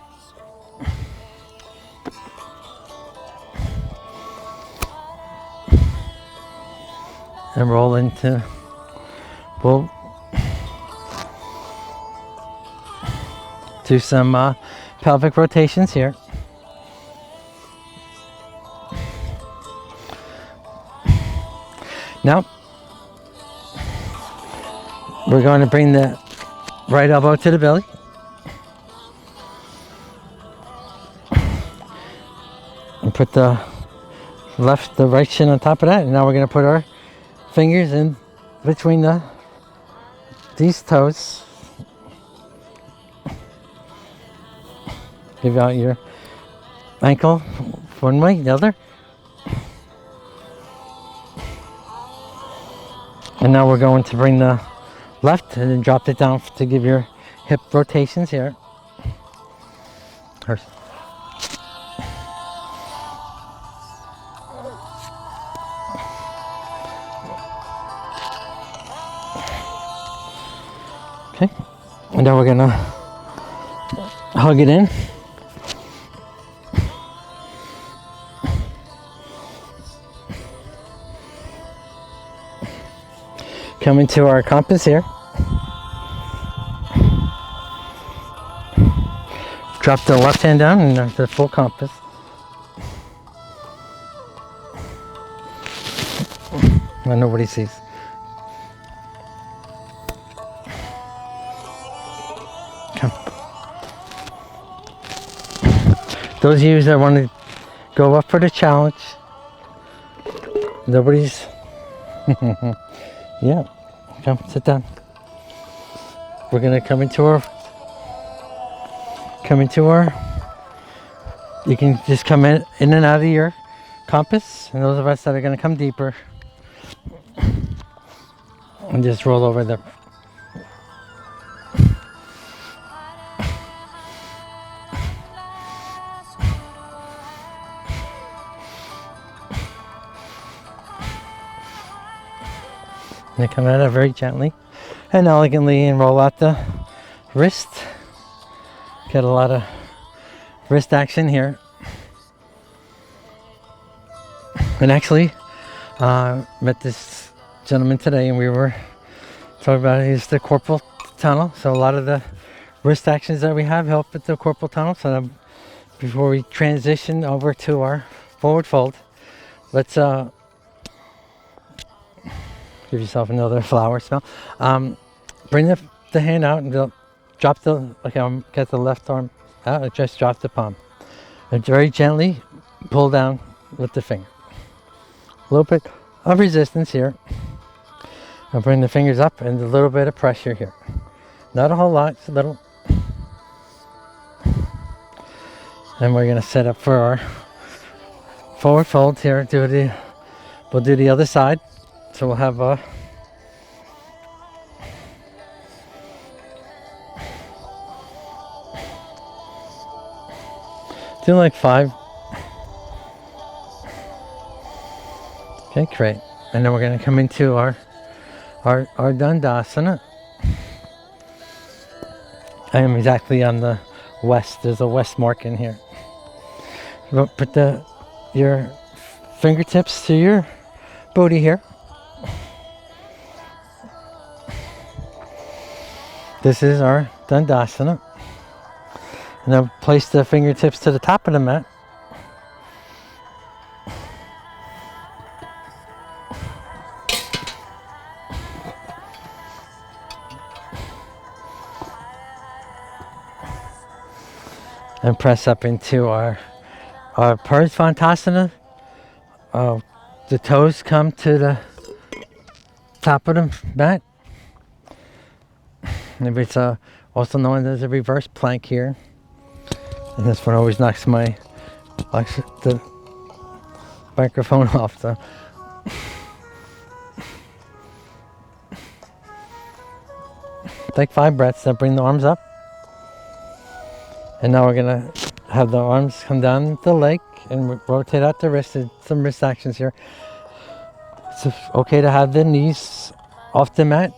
S1: And roll into, we'll do some pelvic rotations here. Now, we're going to bring the right elbow to the belly. And put the right shin on top of that. And now we're going to put our fingers in between these toes. Give out your ankle one way, the other. And now we're going to bring the left and then drop it down to give your hip rotations here. Okay, and now we're gonna hug it in. Come into our compass here. Drop the left hand down and the full compass. And nobody sees. Come. Those of you that want to go up for the challenge, nobody's. Yeah. Come, sit down. We're gonna come into our. You can just come in and out of your compass, and those of us that are gonna come deeper, and just roll over the. And come out very gently and elegantly and roll out the wrist. Get a lot of wrist action here. And actually, met this gentleman today and we were talking about is the corporal tunnel. So a lot of the wrist actions that we have help with the corporal tunnel. So before we transition over to our forward fold, let's give yourself another flower smell. Bring the hand out and drop get the left arm out and just drop the palm. And very gently pull down with the finger. A little bit of resistance here. I'll bring the fingers up and a little bit of pressure here. Not a whole lot, it's a little. And we're going to set up for our forward fold here. We'll do the other side. So we'll have do like 5. Okay, great. And then we're going to come into our Dandasana. I am exactly on the west. There's a west mark in here. Put your fingertips to your booty here. This is our Dandasana. And then place the fingertips to the top of the mat. And press up into our Parsvantasana. The toes come to the top of the mat. And it's also known as a reverse plank here. And this one always knocks the microphone off. So. Take 5 breaths, then bring the arms up. And now we're going to have the arms come down the leg and rotate out the wrist. There's some wrist actions here. It's okay to have the knees off the mat.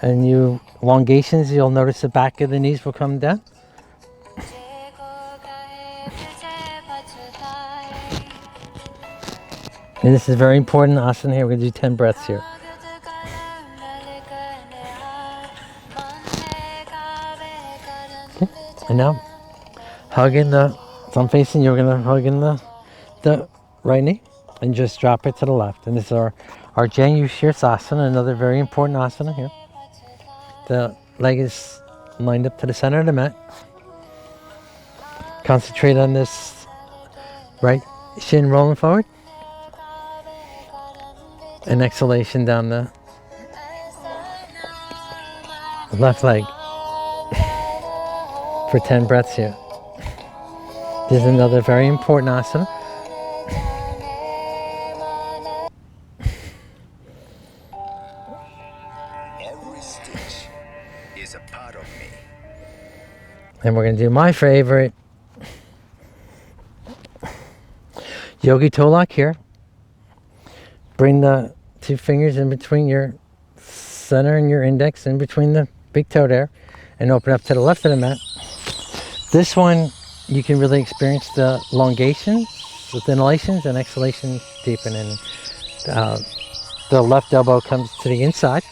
S1: And elongations, you'll notice the back of the knees will come down. And this is very important asana here. We're going to do 10 breaths here. And now, so I'm facing, you're going to hug in the right knee and just drop it to the left. And this is our Janu Shirsasana, another very important asana here. The leg is lined up to the center of the mat. Concentrate on this right shin rolling forward. And exhalation down the left leg. For 10 breaths here. This is another very important asana.
S2: Every stitch is a part of me.
S1: And we're going to do my favorite Yogi toe lock here. Bring the 2 fingers in between your center and your index, in between the big toe there, and open up to the left of the mat. This one, you can really experience the elongations with inhalations and exhalations deepening. The left elbow comes to the inside.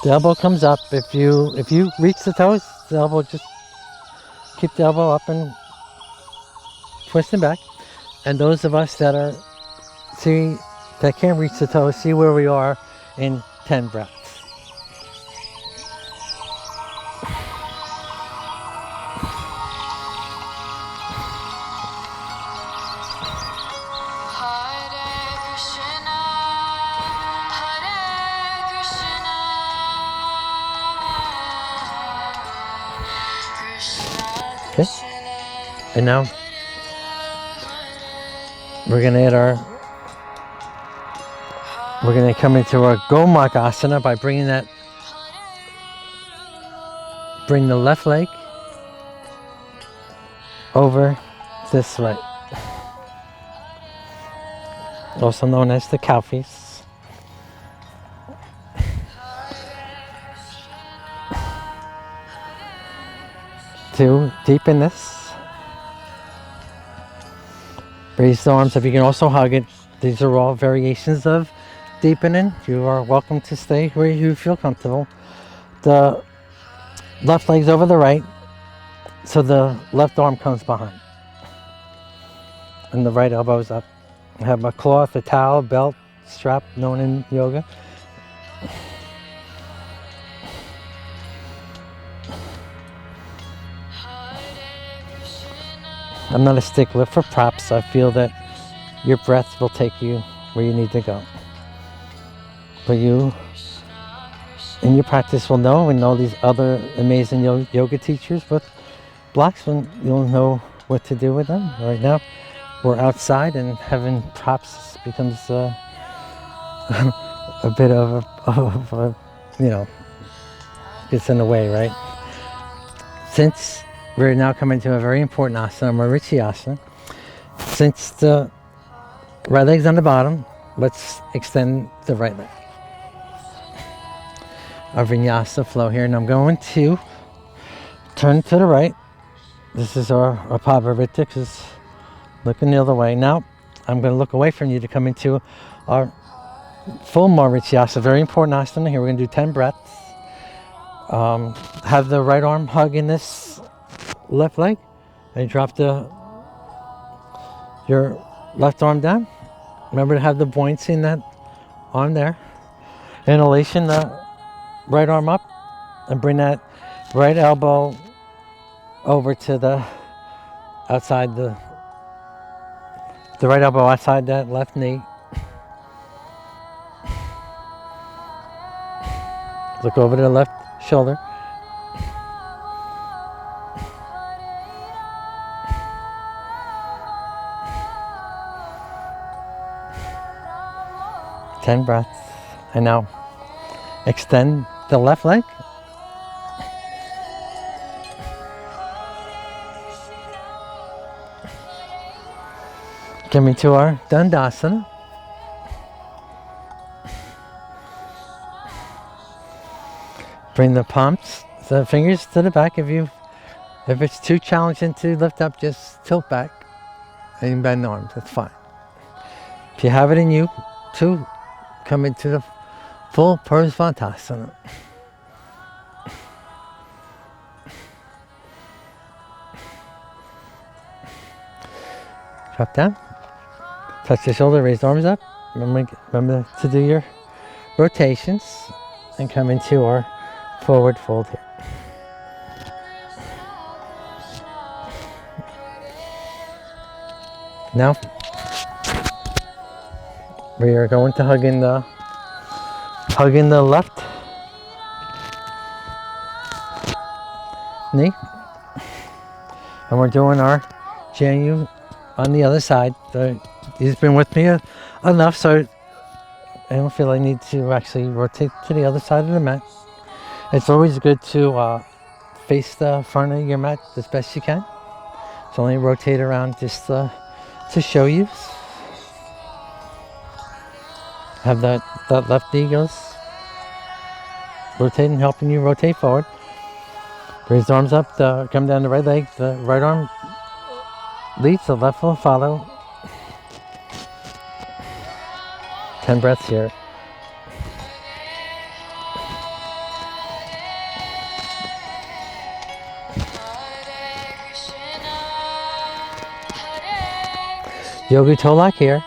S1: The elbow comes up. If you reach the toes, the elbow, just keep the elbow up and twisting back. And those of us that can't reach the toes, see where we are in 10 breaths. Okay, and now we're going to come into our Gomak Asana by bring the left leg over this right, also known as the cow face. Deepen this. Raise the arms up. You can also hug it. These are all variations of deepening. You are welcome to stay where you feel comfortable. The left leg's over the right, so the left arm comes behind. And the right elbow's up. I have a cloth, a towel, belt, strap, known in yoga. I'm not a stickler for props. I feel that your breath will take you where you need to go. But you, in your practice, will know, and all these other amazing yoga teachers with blocks, when you'll know what to do with them. Right now, we're outside, and having props becomes a bit of a, you know, gets in the way, right? Since we're now coming to a very important asana, Endometriosis. Since the right leg's on the bottom, let's extend the right leg. Our vinyasa flow here, and I'm going to turn to the right. This is our Pavravita, because looking the other way. Now, I'm going to look away from you to come into our full Endometriosis, very important asana here. We're going to do 10 breaths. Have the right arm hug in this left leg, and drop your left arm down. Remember to have the buoyancy in that arm there. Inhalation, the right arm up, and bring that right elbow over to the outside the right elbow outside that left knee. Look over to the left shoulder. Ten breaths. And now extend the left leg. Coming to our Dandasana. Bring the palms, the fingers to the back. If it's too challenging to lift up, just tilt back and bend the arms. That's fine. If you have it in you to come into the full Purusvantasana. Drop down. Touch the shoulder, raise the arms up. Remember to do your rotations and come into our forward fold here. Now we are going to hug in the left knee, and we're doing our Janu on the other side. He's been with me enough, so I don't feel I need to actually rotate to the other side of the mat. It's always good to face the front of your mat as best you can. So only rotate around just to show you. Have that left knee goes rotating, helping you rotate forward. Raise the arms up, come down the right leg. The right arm leads, the left will follow. 10 breaths here. Yogi toe lock here.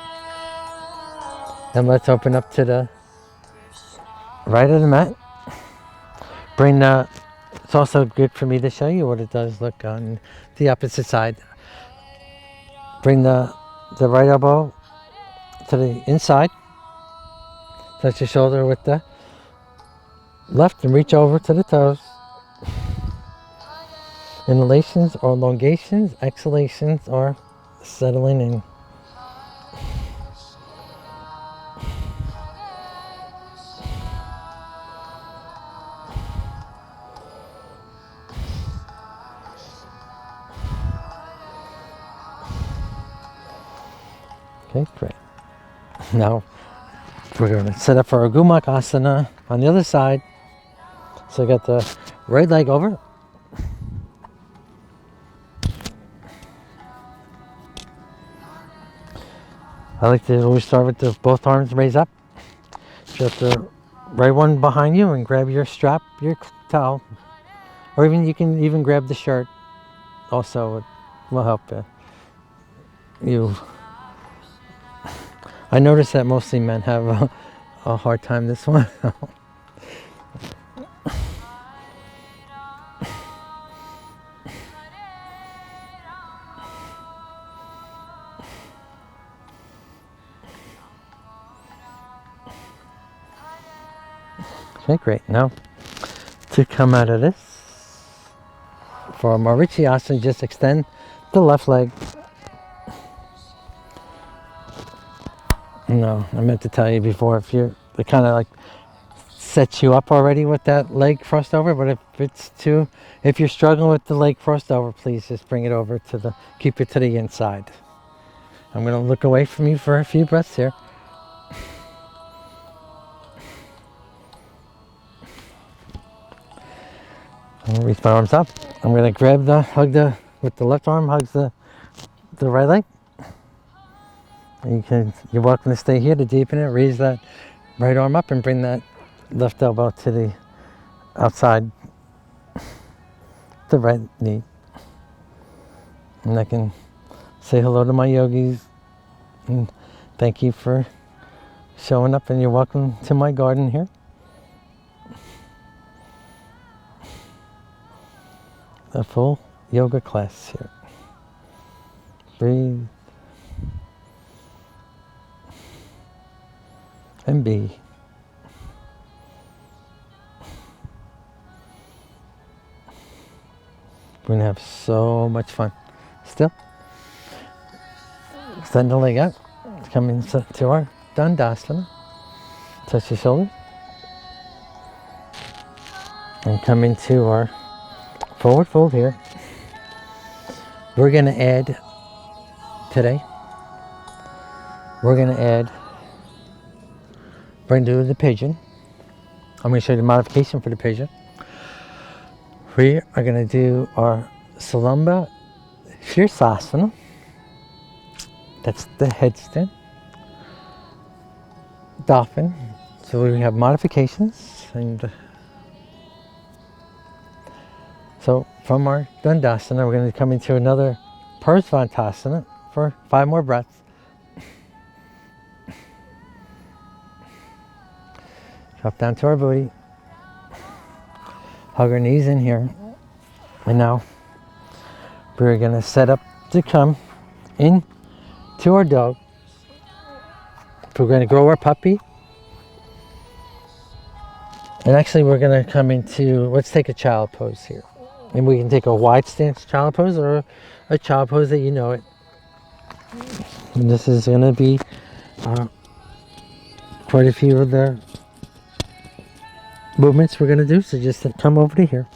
S1: And let's open up to the right of the mat. It's also good for me to show you what it does look on the opposite side. Bring the right elbow to the inside. Touch your shoulder with the left and reach over to the toes. Inhalations or elongations, exhalations or settling in. Okay, great. Now we're going to set up for our Gumak Asana on the other side. So I got the right leg over. I like to always start with the both arms raised up. Just the right one behind you and grab your strap, your towel, or even you can even grab the shirt. Also, it will help you. I notice that mostly men have a hard time this one. Okay, great. Now, to come out of this, for Endometriosis, just extend the left leg. No, I meant to tell you before, if you're, it kind of like sets you up already with that leg crossed over, but if you're struggling with the leg crossed over, please just bring it over keep it to the inside. I'm going to look away from you for a few breaths here. I'm going to reach my arms up. I'm going to with the left arm, hugs the right leg. You're welcome to stay here to deepen it. Raise that right arm up and bring that left elbow to the outside, the right knee. And I can say hello to my yogis and thank you for showing up, and you're welcome to my garden here. A full yoga class here. Breathe and be. We're going to have so much fun. Still, extend the leg out. Come into our Dandasana. Touch your shoulders. And come into our forward fold here. We're going to add, today, we're going to do the pigeon. I'm going to show you the modification for the pigeon. We are going to do our Salamba Shirsasana. That's the headstand. Dolphin. So we have modifications. And so from our Dandasana, we're going to come into another Parsvantasana for 5 more breaths. Drop down to our booty. Hug our knees in here. And now we're going to set up to come in to our dog. We're going to grow our puppy. And actually we're going to come into, let's take a child pose here. And we can take a wide stance child pose or a child pose that you know it. And this is going to be quite a few of the movements we're going to do. So just come over to here.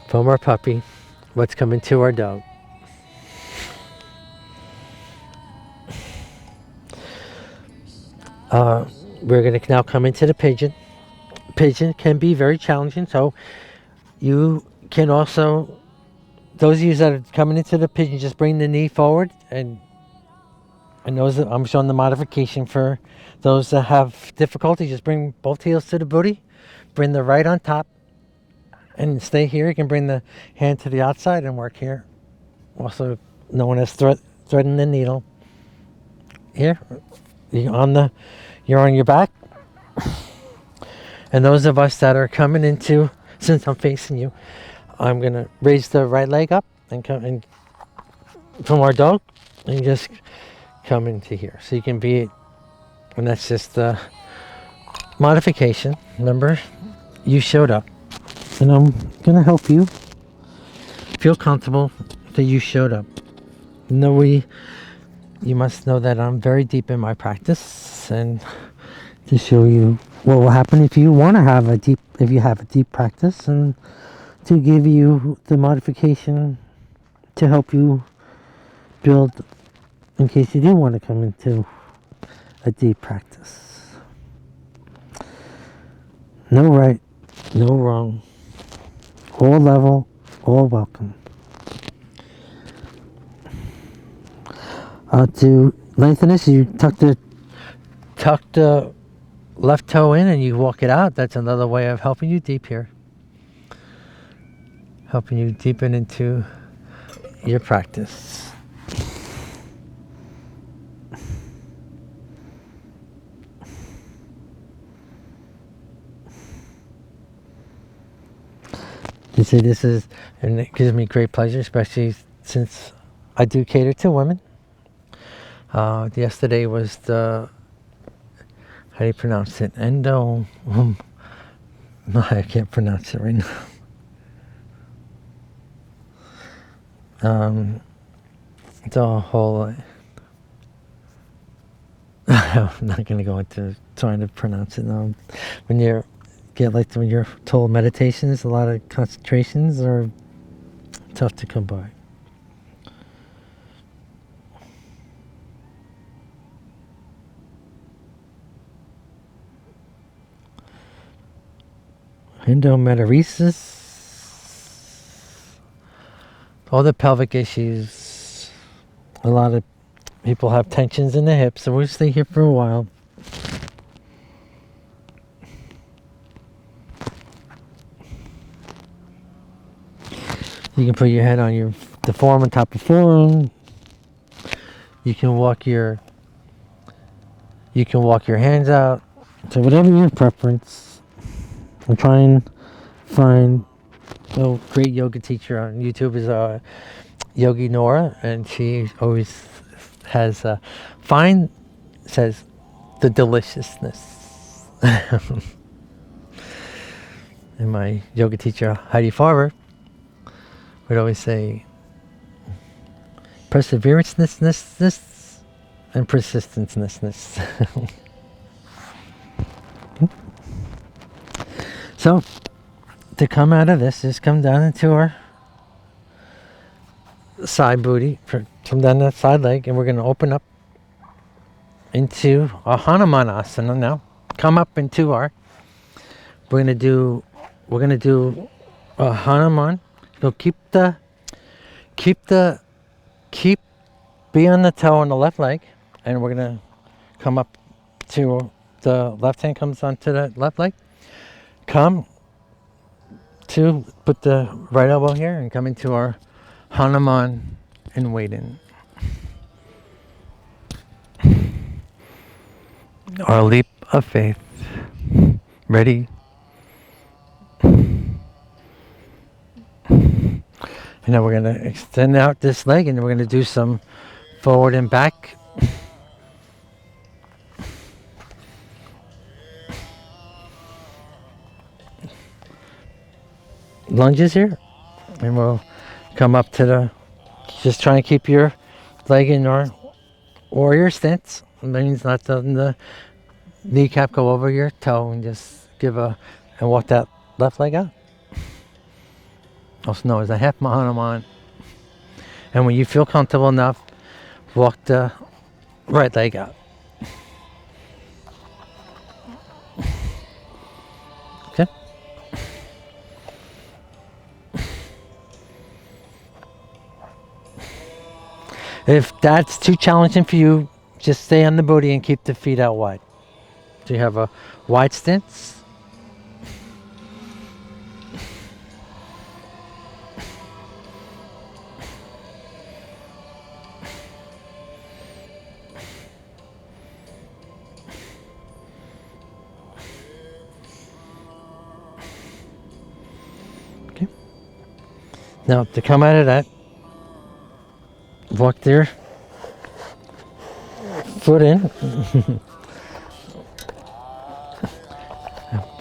S1: From our puppy, let's come into our dog. We're going to now come into the pigeon. Pigeon can be very challenging, so you can also, those of you that are coming into the pigeon, just bring the knee forward, and those I'm showing the modification for those that have difficulty. Just bring both heels to the booty, bring the right on top, and stay here. You can bring the hand to the outside and work here, also known as threading the needle. Here, you're on your back. And those of us that are coming into, since I'm facing you, I'm going to raise the right leg up and come in from our dog and just come into here. So you can be, and that's just the modification. Remember, you showed up. And I'm going to help you feel comfortable that you showed up. You must know that I'm very deep in my practice, and to show you what will happen if you have a deep practice, and to give you the modification to help you build in case you do want to come into a deep practice. No right, no wrong. All level, all welcome. To lengthen this, you tuck the left toe in and you walk it out. That's another way of helping you deep here. Helping you deepen into your practice. You see, this is, and it gives me great pleasure, especially since I do cater to women. Yesterday was the, how do you pronounce it? No, I can't pronounce it right now. The whole, I'm not going to go into trying to pronounce it now. When you're told meditations, a lot of concentrations are tough to come by. Endometriosis, all the pelvic issues. A lot of people have tensions in the hips, so we'll stay here for a while. You can put your head on the forearm on top of forearm. You can walk your hands out. So whatever your preference. I'm trying to find a great yoga teacher on YouTube is Yogi Nora, and she always has says the deliciousness. And my yoga teacher Heidi Farber would always say perseverance and persistence. So to come out of this, just come down into our side booty, come down that side leg, and we're going to open up into a Hanuman asana now. Come up into our, we're going to do a Hanuman. So keep be on the toe on the left leg, and we're going to come up to the left hand comes onto the left leg. Come to put the right elbow here and come into our Hanuman and wait in. Our leap of faith. Ready? And now we're going to extend out this leg, and we're going to do some forward and back. Lunges here, and we'll come up to just try and keep your leg in our warrior stance. That means not letting the kneecap go over your toe, and just and walk that left leg out. Also known as a half Hanuman. And when you feel comfortable enough, walk the right leg out. Okay? If that's too challenging for you, just stay on the booty and keep the feet out wide. So you have a wide stance. Okay. Now to come out of that, walk their foot in.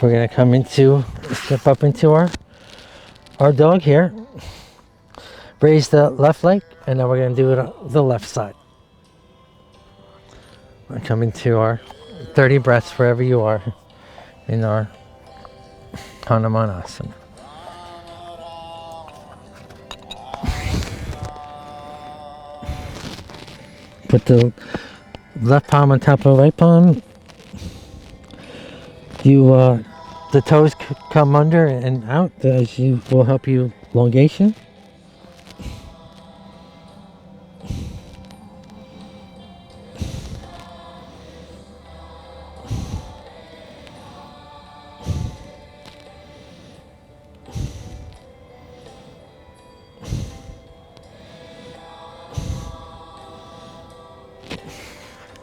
S1: We're going to step up into our dog here. Raise the left leg, and then we're going to do it on the left side. We're coming to our 30 breaths wherever you are in our Hanuman asana. Put the left palm on top of the right palm. You the toes come under and out. As you will help you elongation.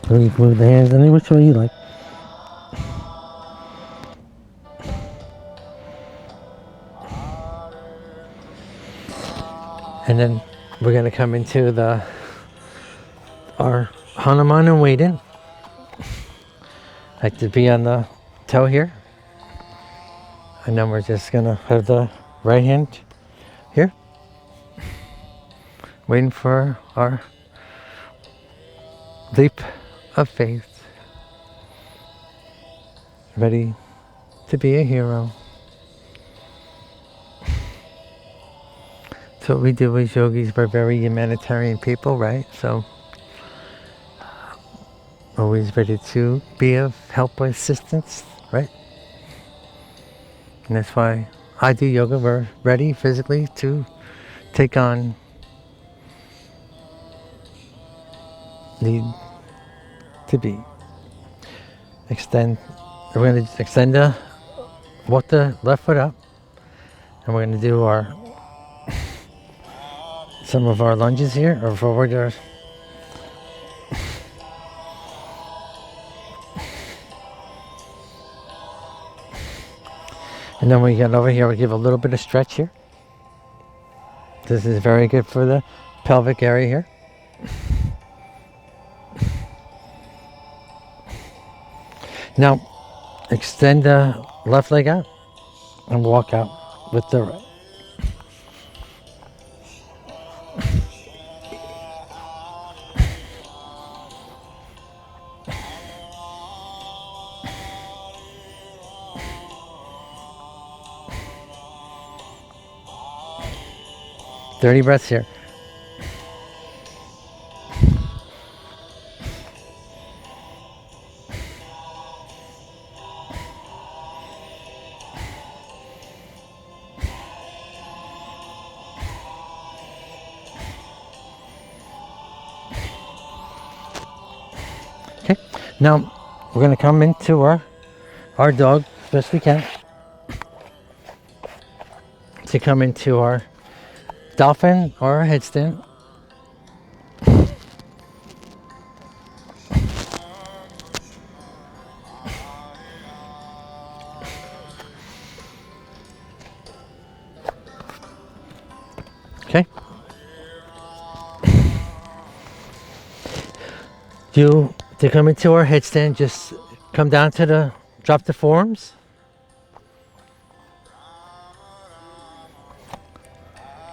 S1: So you can move the hands any which way you like. And then we're going to come into our Hanuman and wait in. Like to be on the toe here. And then we're just going to have the right hand here. Waiting for our leap of faith. Ready to be a hero. So what we do as yogis, we're very humanitarian people, right? So always ready to be of help or assistance, right? And that's why I do yoga. We're ready physically to take on need to be. We're going to extend walk the left foot up, and we're going to do some of our lunges here, or forward or and then we get over here, we give a little bit of stretch here. This is very good for the pelvic area here. Now, extend the left leg out and walk out with the right. Dirty breaths here. Okay, now we're going to come into our dog best we can. To come into our dolphin or a headstand. Okay. To come into our headstand, just come down to drop the forearms.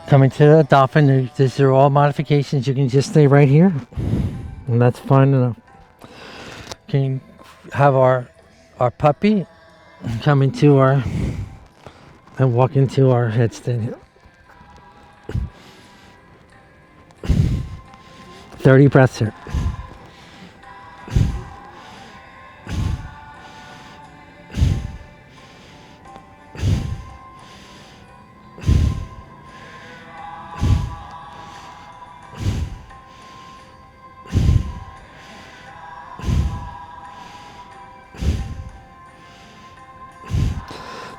S1: Coming to the dolphin, these are all modifications. You can just stay right here, and that's fine enough. Can have our puppy come into and walk into our headstand here. 30 breaths here.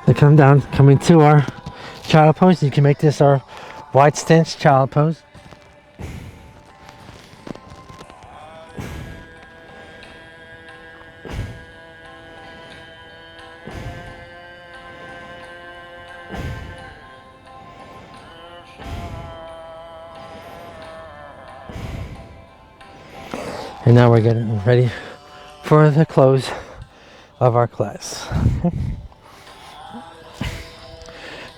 S1: They come down, come into our child pose. You can make this our wide stance child pose. And now we're getting ready for the close of our class.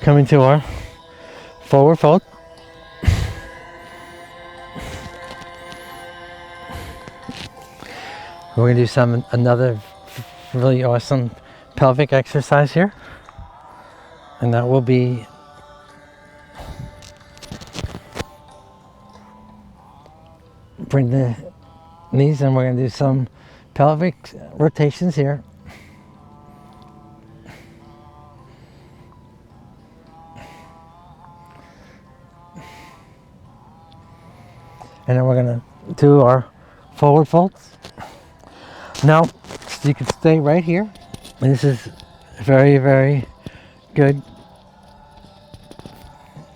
S1: Coming to our forward fold. We're going to do another really awesome pelvic exercise here. And that will be bring the knees, and we're going to do some pelvic rotations here. And then we're gonna do our forward folds. Now, so you can stay right here. And this is very, very good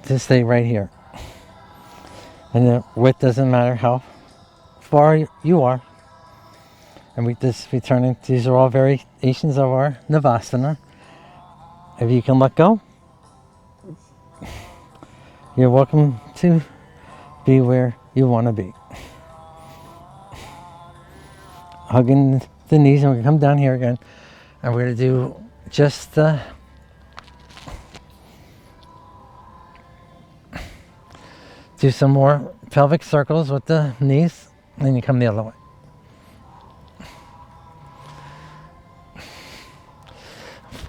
S1: to stay right here. And the width doesn't matter how far you are. And we just returning. These are all variations of our Navasana. If you can let go, you're welcome to be where you want to be. Hugging the knees, and we're going to come down here again. And we're going to do just do some more pelvic circles with the knees. And then you come the other way.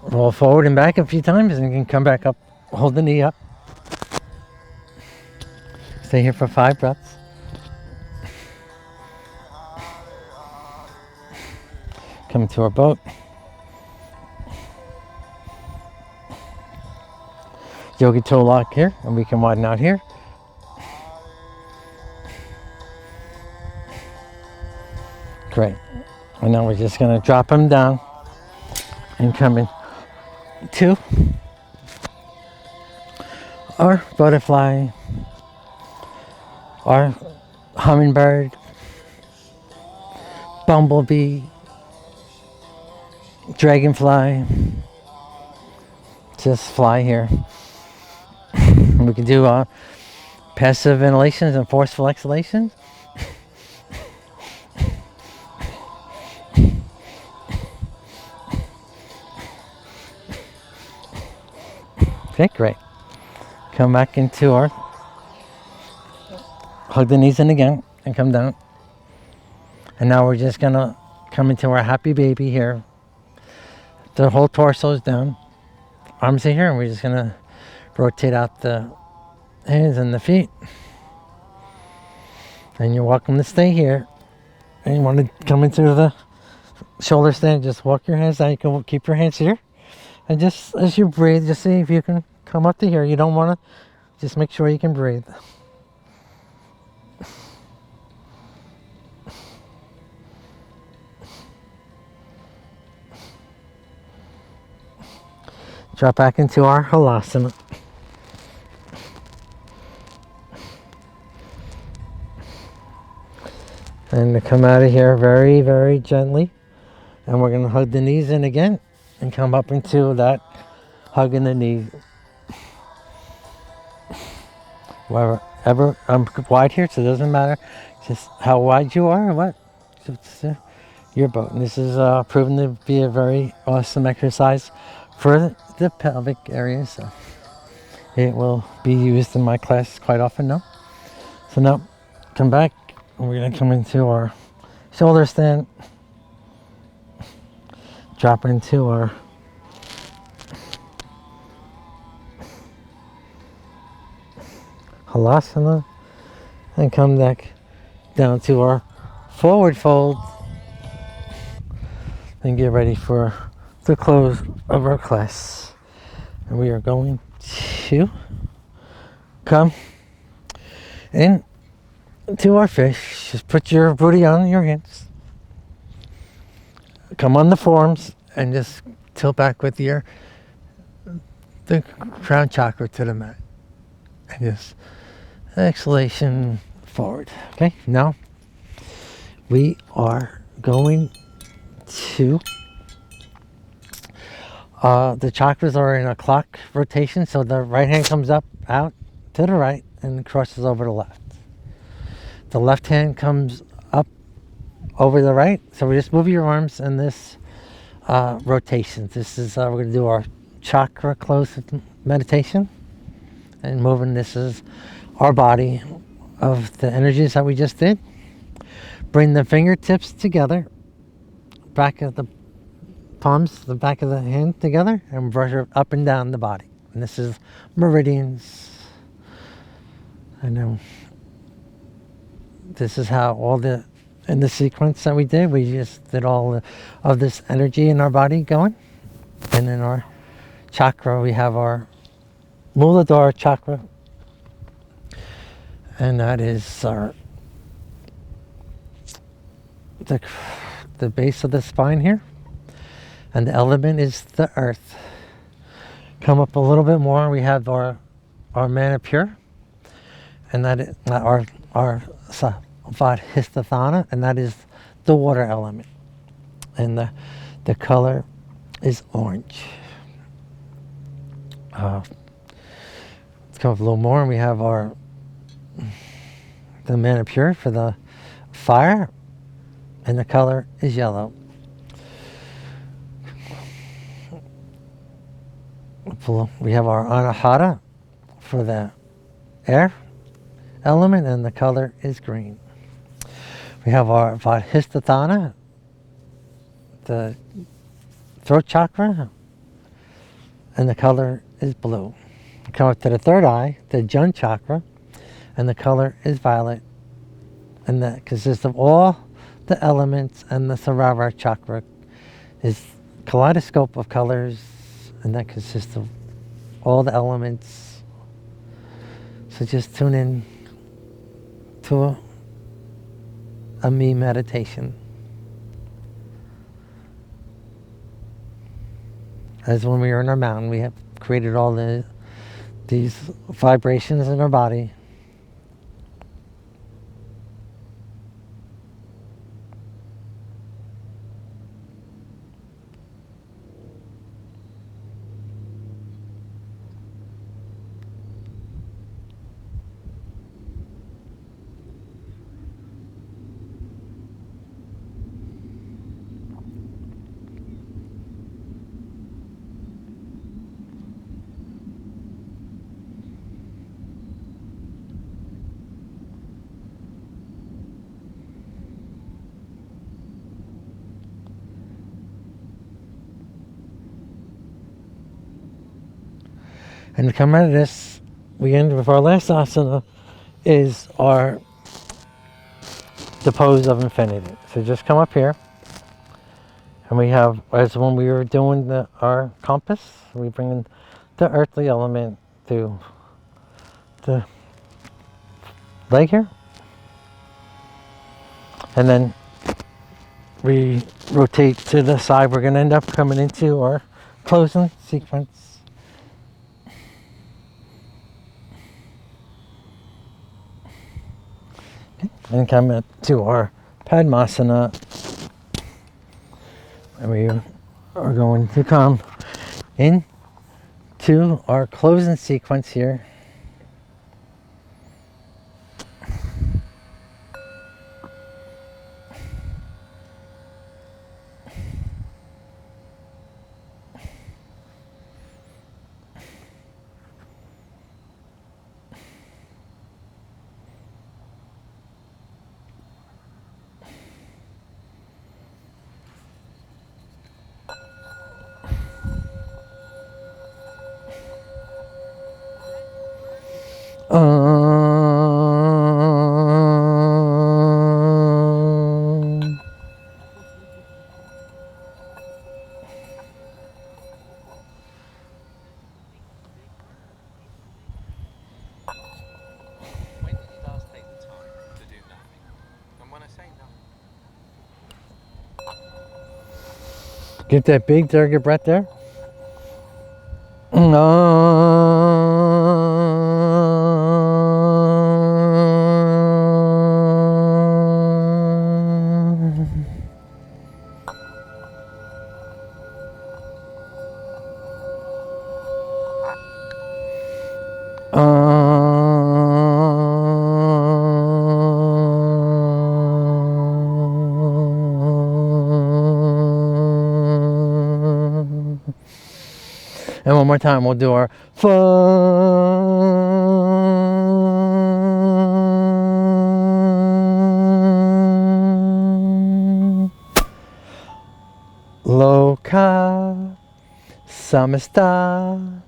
S1: Roll forward and back a few times, and you can come back up. Hold the knee up. Stay here for 5 breaths. Come to our boat. Yogi toe lock here, and we can widen out here. Great. And now we're just going to drop them down and come in to our butterfly, our hummingbird, bumblebee, dragonfly. Just fly here. We can do passive inhalations and forceful exhalations. Okay, great. Come back into our, hug the knees in again and come down. And now we're just gonna come into our happy baby here. The whole torso is down. Arms are here, and we're just gonna rotate out the hands and the feet. And you're welcome to stay here. And you want to come into the shoulder stand, just walk your hands down. You can keep your hands here. And just as you breathe, just see if you can come up to here. You don't want to, just make sure you can breathe. Drop back into our halasana. And to come out of here very, very gently. And we're going to hug the knees in again and come up into that hugging the knee. Wherever, I'm wide here, so it doesn't matter just how wide you are or what. It's your boat. And this is proven to be a very awesome exercise for the pelvic area. So it will be used in my class quite often now. So now, come back. And we're going to come into our shoulder stand. Drop into our halasana and come back down to our forward fold and get ready for the close of our class. And we are going to come in to our fish. Just put your booty on your hands. Come on the forearms and just tilt back with the crown chakra to the mat. And just exhalation forward. Okay, now we are going to the chakras are in a clock rotation, so the right hand comes up out to the right and crosses over the left. The left hand comes up over the right, so we just move your arms in this rotation. This is we're going to do our chakra close meditation, and moving, this is our body of the energies that we just did. Bring the fingertips together, back of the palms, the back of the hand together, and brush it up and down the body. And this is meridians. I know this is how all the, in the sequence that we did, we just did all of this energy in our body going. And in our chakra, we have our Muladhara chakra. And that is our the base of the spine here, and the element is the earth. Come up a little bit more, we have our manipure, and that is our vadhisthana, and that is the water element, and the color is orange. Let's come up a little more, and we have the manipure for the fire, and the color is yellow. We have our anahata for the air element, and the color is green. We have our vadhisthana, the throat chakra, and the color is blue. We come up to the third eye, the Jun chakra, and the color is violet. And that consists of all the elements, and the Sarara chakra is kaleidoscope of colors, and that consists of all the elements. So just tune in to a me meditation. As when we were in our mountain, we have created all these vibrations in our body. And to come out of this, we end with our last asana is the pose of infinity. So just come up here, and we have, as when we were doing our compass, we bring in the earthly element to the leg here, and then we rotate to the side. We're going to end up coming into our closing sequence. And come to our Padmasana, and we are going to come into our closing sequence here.
S2: When did you last take the time to do nothing? And when I say nothing,
S1: Get that big dirty breath there. And one more time, we'll do our Loka Samasta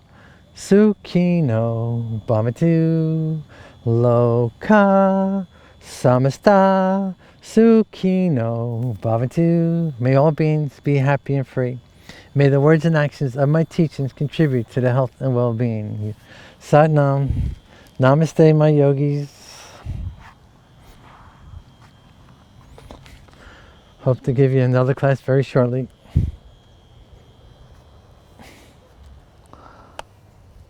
S1: Sukino Bhavatu. Loka Samasta Sukino Bhavatu. May all beings be happy and free. May the words and actions of my teachings contribute to the health and well-being. Sat Nam. Namaste, my yogis. Hope to give you another class very shortly.